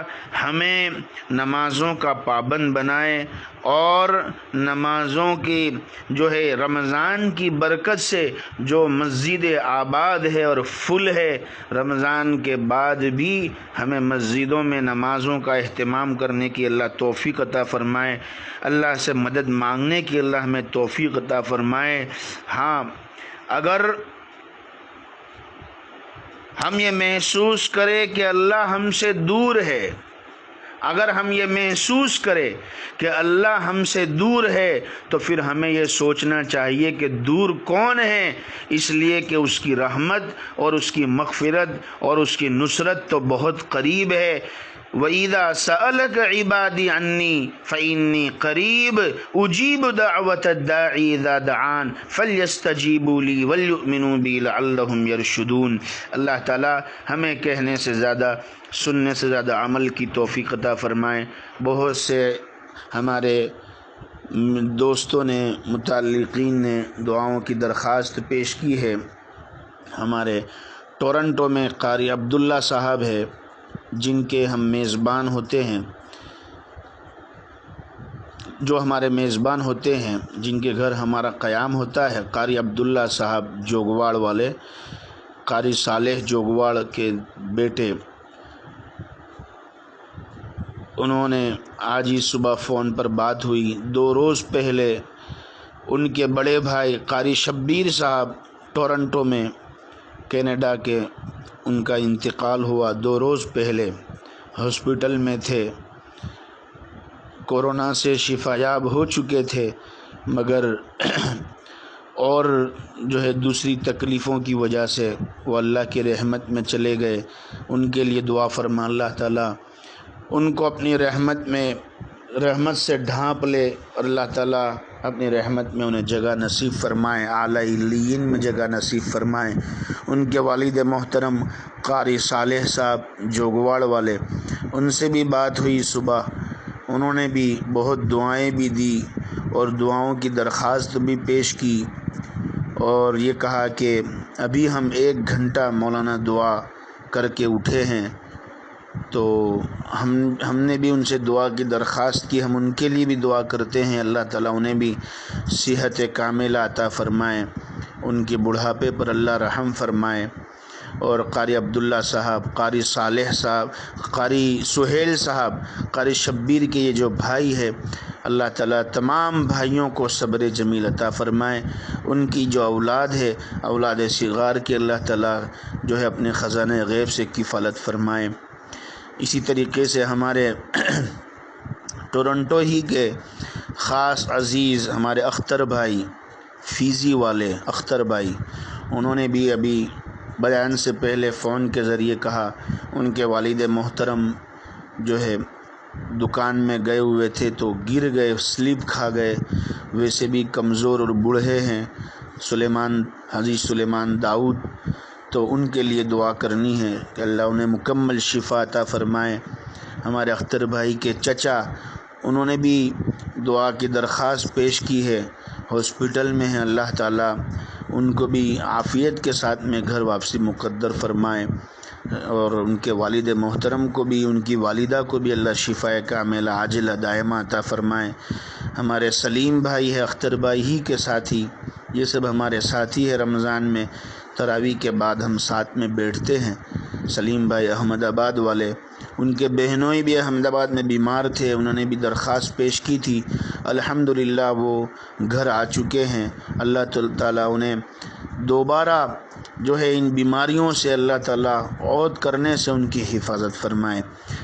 ہمیں نمازوں کا پابند بنائے اور نمازوں کی جو ہے رمضان کی برکت سے جو مسجد آباد ہے اور فل ہے، رمضان کے بعد بھی ہمیں مسجدوں میں نمازوں کا اہتمام کرنے کی اللہ توفیق عطا فرمائے، اللہ سے مدد مانگنے کی اللہ ہمیں توفیق عطا فرمائے۔ ہاں، اگر ہم یہ محسوس کریں کہ اللہ ہم سے دور ہے، اگر ہم یہ محسوس کریں کہ اللہ ہم سے دور ہے تو پھر ہمیں یہ سوچنا چاہیے کہ دور کون ہے، اس لیے کہ اس کی رحمت اور اس کی مغفرت اور اس کی نصرت تو بہت قریب ہے۔ وَإِذَا سَأَلَكَ عِبَادِي عَنِّي فَإِنِّي قَرِيبٌ أُجِيبُ دَعْوَةَ الدَّاعِ إِذَا دَعَانِ فَلْيَسْتَجِيبُوا لِي وَلْيُؤْمِنُوا بِي لَعَلَّهُمْ يَرْشُدُونَ۔ اللہ تعالیٰ ہمیں کہنے سے زیادہ، سننے سے زیادہ عمل کی توفیق عطا فرمائے۔ بہت سے ہمارے دوستوں نے، متعلقین نے دعاؤں کی درخواست پیش کی ہے۔ ہمارے ٹورنٹو میں قاری عبداللہ صاحب ہے جن کے ہم میزبان ہوتے ہیں، جو ہمارے میزبان ہوتے ہیں، جن کے گھر ہمارا قیام ہوتا ہے، قاری عبداللہ صاحب جوگواڑ والے، قاری صالح جوگواڑ کے بیٹے، انہوں نے آج ہی صبح فون پر بات ہوئی، 2 روز پہلے ان کے بڑے بھائی قاری شبیر صاحب ٹورنٹو میں کینیڈا کے ان کا انتقال ہوا 2 روز پہلے، ہاسپٹل میں تھے، کورونا سے شفا یاب ہو چکے تھے، مگر اور دوسری تکلیفوں کی وجہ سے وہ اللہ کی رحمت میں چلے گئے۔ ان کے لیے دعا فرما اللہ تعالیٰ ان کو اپنی رحمت سے ڈھانپ لے، اور اللہ تعالیٰ اپنی رحمت میں انہیں جگہ نصیب فرمائے، اعلیٰ علیین میں جگہ نصیب فرمائے۔ ان کے والد محترم قاری صالح صاحب جوگواڑ والے، ان سے بھی بات ہوئی صبح، انہوں نے بھی بہت دعائیں بھی دی اور دعاؤں کی درخواست بھی پیش کی، اور یہ کہا کہ ابھی ہم 1 گھنٹہ مولانا دعا کر کے اٹھے ہیں، تو ہم نے بھی ان سے دعا کی درخواست کی، ہم ان کے لیے بھی دعا کرتے ہیں، اللہ تعالیٰ انہیں بھی صحت کاملہ عطا فرمائے، ان کے بڑھاپے پر اللہ رحم فرمائے۔ اور قاری عبداللہ صاحب، قاری صالح صاحب، قاری سہیل صاحب، قاری شبیر کے یہ جو بھائی ہے، اللہ تعالیٰ تمام بھائیوں کو صبر جمیل عطا فرمائے۔ ان کی جو اولاد ہے، اولاد صغار کے اللہ تعالیٰ اپنے خزانہ غیب سے کفالت فرمائے۔ اسی طریقے سے ہمارے ٹورنٹو ہی کے خاص عزیز ہمارے اختر بھائی، فیضی والے اختر بھائی، انہوں نے بھی ابھی بیان سے پہلے فون کے ذریعے کہا ان کے والد محترم دکان میں گئے ہوئے تھے تو گر گئے، سلیپ کھا گئے، ویسے بھی کمزور اور بوڑھے ہیں، حاجی سلیمان داؤد، تو ان کے لیے دعا کرنی ہے کہ اللہ انہیں مکمل شفا عطا فرمائے۔ ہمارے اختر بھائی کے چچا، انہوں نے بھی دعا کی درخواست پیش کی ہے، ہاسپٹل میں ہیں، اللہ تعالیٰ ان کو بھی عافیت کے ساتھ میں گھر واپسی مقدر فرمائے، اور ان کے والد محترم کو بھی، ان کی والدہ کو بھی اللہ شفا کاملہ عاجلہ دائمہ عطا فرمائے۔ ہمارے سلیم بھائی ہے، اختر بھائی ہی کے ساتھی، یہ سب ہمارے ساتھی ہیں، رمضان میں تراویح کے بعد ہم ساتھ میں بیٹھتے ہیں۔ سلیم بھائی احمد آباد والے، ان کے بہنوئی بھی احمد آباد میں بیمار تھے، انہوں نے بھی درخواست پیش کی تھی، الحمدللہ وہ گھر آ چکے ہیں۔ اللہ تعالیٰ انہیں دوبارہ ان بیماریوں سے اللہ تعالیٰ عود کرنے سے ان کی حفاظت فرمائے۔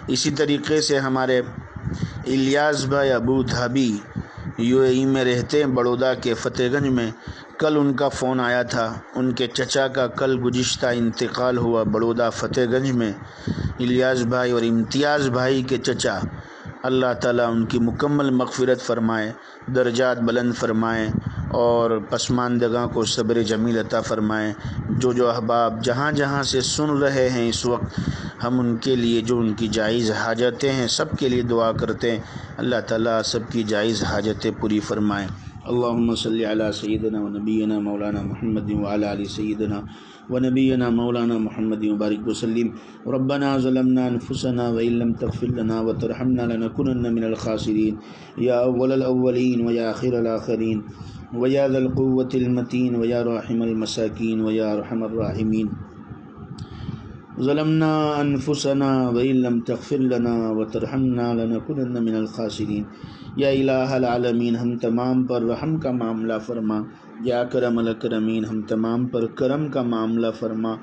اسی طریقے سے ہمارے الیاس بھائی ابو دھابی UAE میں رہتے ہیں، بڑودہ کے فتح گنج میں، کل ان کا فون آیا تھا، ان کے چچا کا کل گزشتہ انتقال ہوا بڑودہ فتح گنج میں، الیاس بھائی اور امتیاز بھائی کے چچا، اللہ تعالیٰ ان کی مکمل مغفرت فرمائے، درجات بلند فرمائے، اور پسماندگاں کو صبر جمیل عطا فرمائے۔ جو احباب جہاں جہاں سے سن رہے ہیں اس وقت، ہم ان کے لیے جو ان کی جائز حاجتیں ہیں سب کے لیے دعا کرتے ہیں، اللہ تعالیٰ سب کی جائز حاجتیں پوری فرمائے۔ اللہم صلی علی سیدنا و نبینا مولانا محمد وعلی آل سیدنا و نبینا مولانا محمد وبارک وسلم۔ ربنا ظلمنا انفسنا وإن لم تغفر لنا وترحمنا لنكونن من الخاسرین، یا اول الاولین و یا آخر الآخرین و یا ذا القوة المتین و یا راحم المساکین و یا ارحم الراحمین۔ ظلمنا انفسنا وإن لم تغفر لنا وترحمنا لنكونن من الخاسرین۔ یا الہ العالمین، ہم تمام پر رحم کا معاملہ فرما، یا اکرم الاکرمین، ہم تمام پر کرم کا معاملہ فرما۔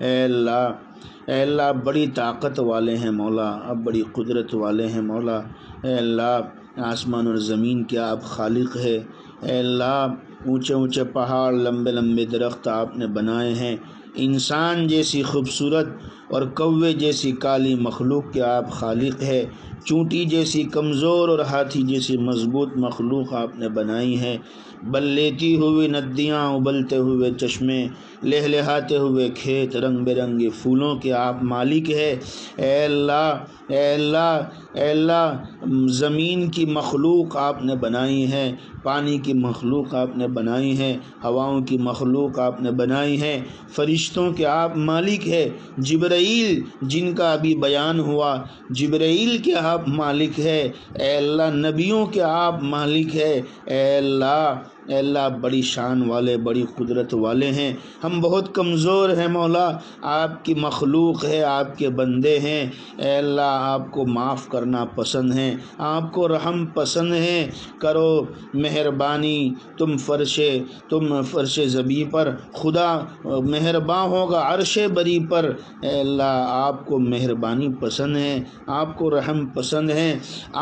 اے اللہ بڑی طاقت والے ہیں مولا، اب بڑی قدرت والے ہیں مولا۔ اے اللہ آسمان اور زمین کے آپ خالق ہے۔ اے اللہ اونچے اونچے پہاڑ، لمبے لمبے درخت آپ نے بنائے ہیں، انسان جیسی خوبصورت اور کوے جیسی کالی مخلوق کے آپ خالق ہے، چونٹی جیسی کمزور اور ہاتھی جیسی مضبوط مخلوق آپ نے بنائی ہے، بل لیتی ہوئی ندیاں، ابلتے ہوئے چشمے، لہلہاتے ہوئے کھیت، رنگ برنگے پھولوں کے آپ مالک ہے۔ اے اللہ اے اللہ اے اللہ زمین کی مخلوق آپ نے بنائی ہے، پانی کی مخلوق آپ نے بنائی ہے، ہواؤں کی مخلوق آپ نے بنائی ہے، فرشتوں کے آپ مالک ہے۔ جبرائیل جن کا ابھی بیان ہوا، جبرائیل کے آپ مالک ہے، اے اللہ نبیوں کے آپ مالک ہے، اے اللہ بڑی شان والے، بڑی قدرت والے ہیں، ہم بہت کمزور ہیں مولا، آپ کی مخلوق ہے، آپ کے بندے ہیں، اے اللہ آپ کو معاف کرنا پسند ہے، آپ کو رحم پسند ہے، کرو مہربانی، تم فرش زبی پر خدا مہرباں ہوگا عرش بری پر، اے اللہ آپ کو مہربانی پسند ہے، آپ کو رحم پسند ہے،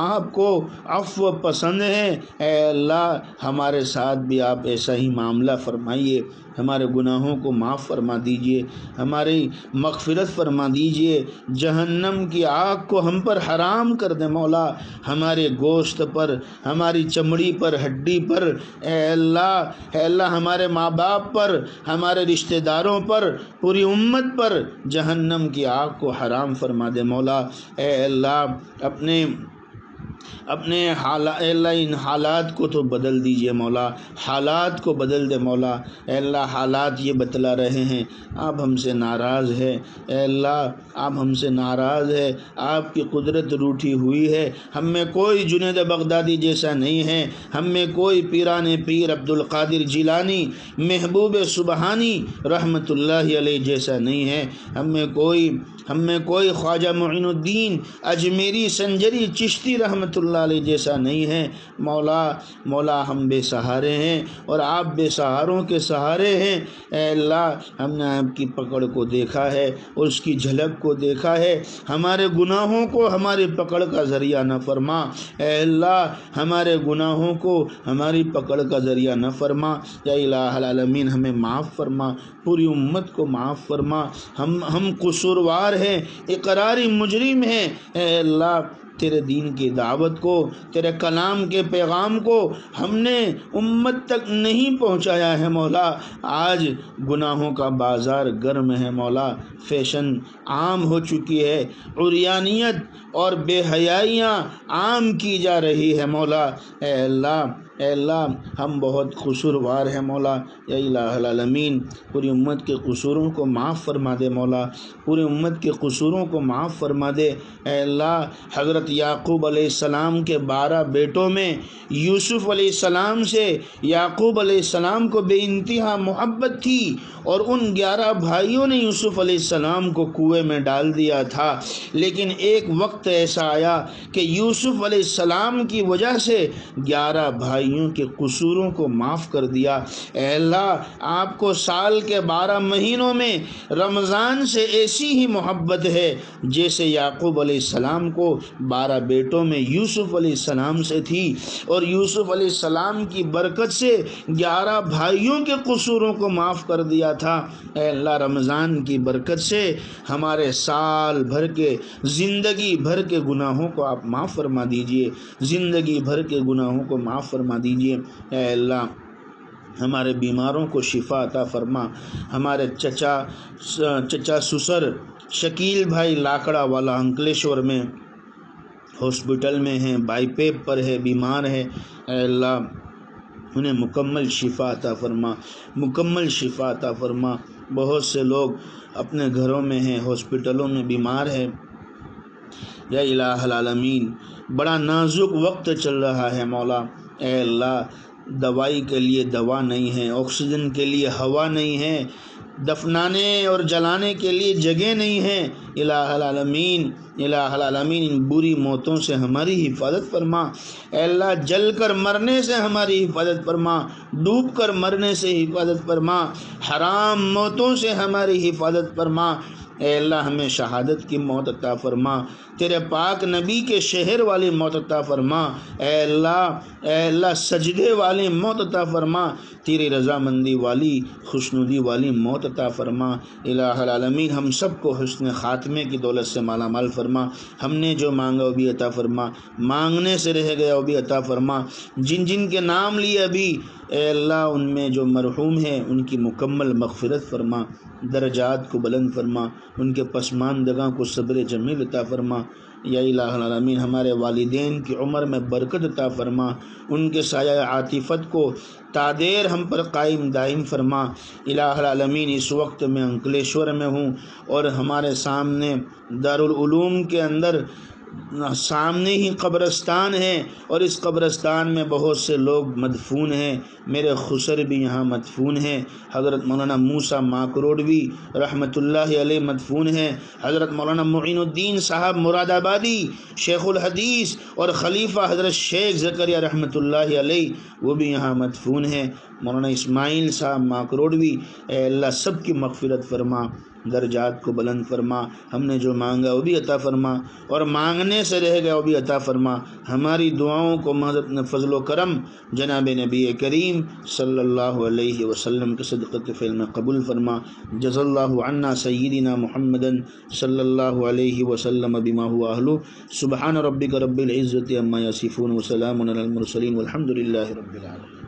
آپ کو عفو پسند ہے، اے اللہ ہمارے ساتھ بھی آپ ایسا ہی معاملہ فرمائیے، ہمارے گناہوں کو معاف فرما دیجئے، ہماری مغفرت فرما دیجئے، جہنم کی آگ کو ہم پر حرام کر دے مولا، ہمارے گوشت پر، ہماری چمڑی پر، ہڈی پر، اے اللہ ہمارے ماں باپ پر، ہمارے رشتہ داروں پر، پوری امت پر جہنم کی آگ کو حرام فرما دے مولا، اے اللہ اپنے اے اللہ ان حالات کو تو بدل دیجئے مولا، حالات کو بدل دے مولا، اے اللہ حالات یہ بتلا رہے ہیں آپ ہم سے ناراض ہے، اے اللہ آپ ہم سے ناراض ہے، آپ کی قدرت روٹھی ہوئی ہے، ہم میں کوئی جنید بغدادی جیسا نہیں ہے، ہم میں کوئی پیران پیر عبد القادر جیلانی محبوب سبحانی رحمت اللہ علیہ جیسا نہیں ہے، ہم میں کوئی خواجہ معین الدین اجمیری سنجری چشتی رحمت اللہ علیہ جیسا نہیں ہے، مولا ہم بے سہارے ہیں اور آپ بے سہاروں کے سہارے ہیں، اے اللہ ہم نے آپ کی پکڑ کو دیکھا ہے، اس کی جھلک کو دیکھا ہے، ہمارے گناہوں کو ہماری پکڑ کا ذریعہ نہ فرما، اے اللہ ہمارے گناہوں کو ہماری پکڑ کا ذریعہ نہ فرما، یا الہ العالمین ہمیں معاف فرما، پوری امت کو معاف فرما، ہم قصوروار ہیں، اقراری مجرم ہیں، اے اللہ تیرے دین کی دعوت کو، تیرے کلام کے پیغام کو ہم نے امت تک نہیں پہنچایا ہے مولا، آج گناہوں کا بازار گرم ہے مولا، فیشن عام ہو چکی ہے، عریانیت اور بے حیائیاں عام کی جا رہی ہے مولا، اے اللہ ہم بہت قصوروار ہیں مولا، یا الہ العالمین پوری امت کے قصوروں کو معاف فرما دے مولا، پوری امت کے قصوروں کو معاف فرما دے، اے اللہ حضرت یعقوب علیہ السلام کے 12 بیٹوں میں یوسف علیہ السلام سے یعقوب علیہ السلام کو بے انتہا محبت تھی، اور ان 11 بھائیوں نے یوسف علیہ السلام کو کنویں میں ڈال دیا تھا، لیکن ایک وقت ایسا آیا کہ یوسف علیہ السلام کی وجہ سے 11 بھائیوں کے قصوروں کو معاف کر دیا، اے اللہ آپ کو سال کے 12 مہینوں میں رمضان سے ایسی ہی محبت ہے جیسے یعقوب علیہ السلام کو 12 بیٹوں میں یوسف علیہ السلام سے تھی، اور یوسف علیہ السلام کی برکت سے 11 بھائیوں کے قصوروں کو معاف کر دیا تھا، اے اللہ رمضان کی برکت سے ہمارے سال بھر کے زندگی بھر کے گناہوں کو آپ معاف فرما دیجئے، زندگی بھر کے گناہوں کو معاف فرما دیجئے، اے اللہ ہمارے بیماروں کو شفا عطا فرما، ہمارے چچا سسر شکیل بھائی لاکڑا والا انکلیشور میں ہاسپٹل میں ہیں، بائی پیپ پر ہے، بیمار ہے، اے اللہ انہیں مکمل شفا عطا فرما، مکمل شفا عطا فرما، بہت سے لوگ اپنے گھروں میں ہیں، ہاسپٹلوں میں بیمار ہیں، یا الہ العالمین بڑا نازک وقت چل رہا ہے مولا، اے اللہ دوائی کے لیے دوا نہیں ہے، آکسیجن کے لیے ہوا نہیں ہے، دفنانے اور جلانے کے لیے جگہ نہیں ہے، الہ العالمین ان بری موتوں سے ہماری حفاظت فرما، اے اللہ جل کر مرنے سے ہماری حفاظت فرما، ڈوب کر مرنے سے حفاظت فرما، حرام موتوں سے ہماری حفاظت فرما، اے اللہ ہمیں شہادت کی موت عطا فرما، تیرے پاک نبی کے شہر والی موت عطا فرما، اے اللہ سجدے والی موت عطا فرما، تیری رضامندی والی خوشنودی والی موت عطا فرما، الہ العالمین ہم سب کو حسن خاتمے کی دولت سے مالا مال فرما، ہم نے جو مانگا وہ بھی عطا فرما، مانگنے سے رہ گیا وہ بھی عطا فرما، جن کے نام لیے ابھی اے اللہ ان میں جو مرحوم ہیں ان کی مکمل مغفرت فرما، درجات کو بلند فرما، ان کے پسماندگاں کو صبر جمیل عطا فرما، یا الہ العالمین ہمارے والدین کی عمر میں برکت عطا فرما، ان کے سایہ عاطفت کو تادیر ہم پر قائم دائم فرما، الہ العالمین اس وقت میں انکلیشور میں ہوں اور ہمارے سامنے دارالعلوم کے اندر سامنے ہی قبرستان ہے اور اس قبرستان میں بہت سے لوگ مدفون ہیں، میرے خسر بھی یہاں مدفون ہیں، حضرت مولانا موسیٰ ماکروڑوی رحمۃ اللہ علیہ مدفون ہیں، حضرت مولانا معین الدین صاحب مراد آبادی شیخ الحدیث اور خلیفہ حضرت شیخ زکریا رحمۃ اللہ علیہ وہ بھی یہاں مدفون ہیں، مولانا اسماعیل صاحب ماکروڑوی، اے اللہ سب کی مغفرت فرما، درجات کو بلند فرما، ہم نے جو مانگا وہ بھی عطا فرما اور مانگنے سے رہ گیا وہ بھی عطا فرما، ہماری دعاؤں کو فضل و کرم جناب نبی کریم صلی اللہ علیہ وسلم کے صدقۃ فعل میں قبول فرما، جز اللہ عنا سیدنا محمد صلی اللہ علیہ وسلم بما هو اہلہ، سبحان ربک رب العزۃ عما یصفون وسلام علی المرسلین والحمد للہ رب العالمین۔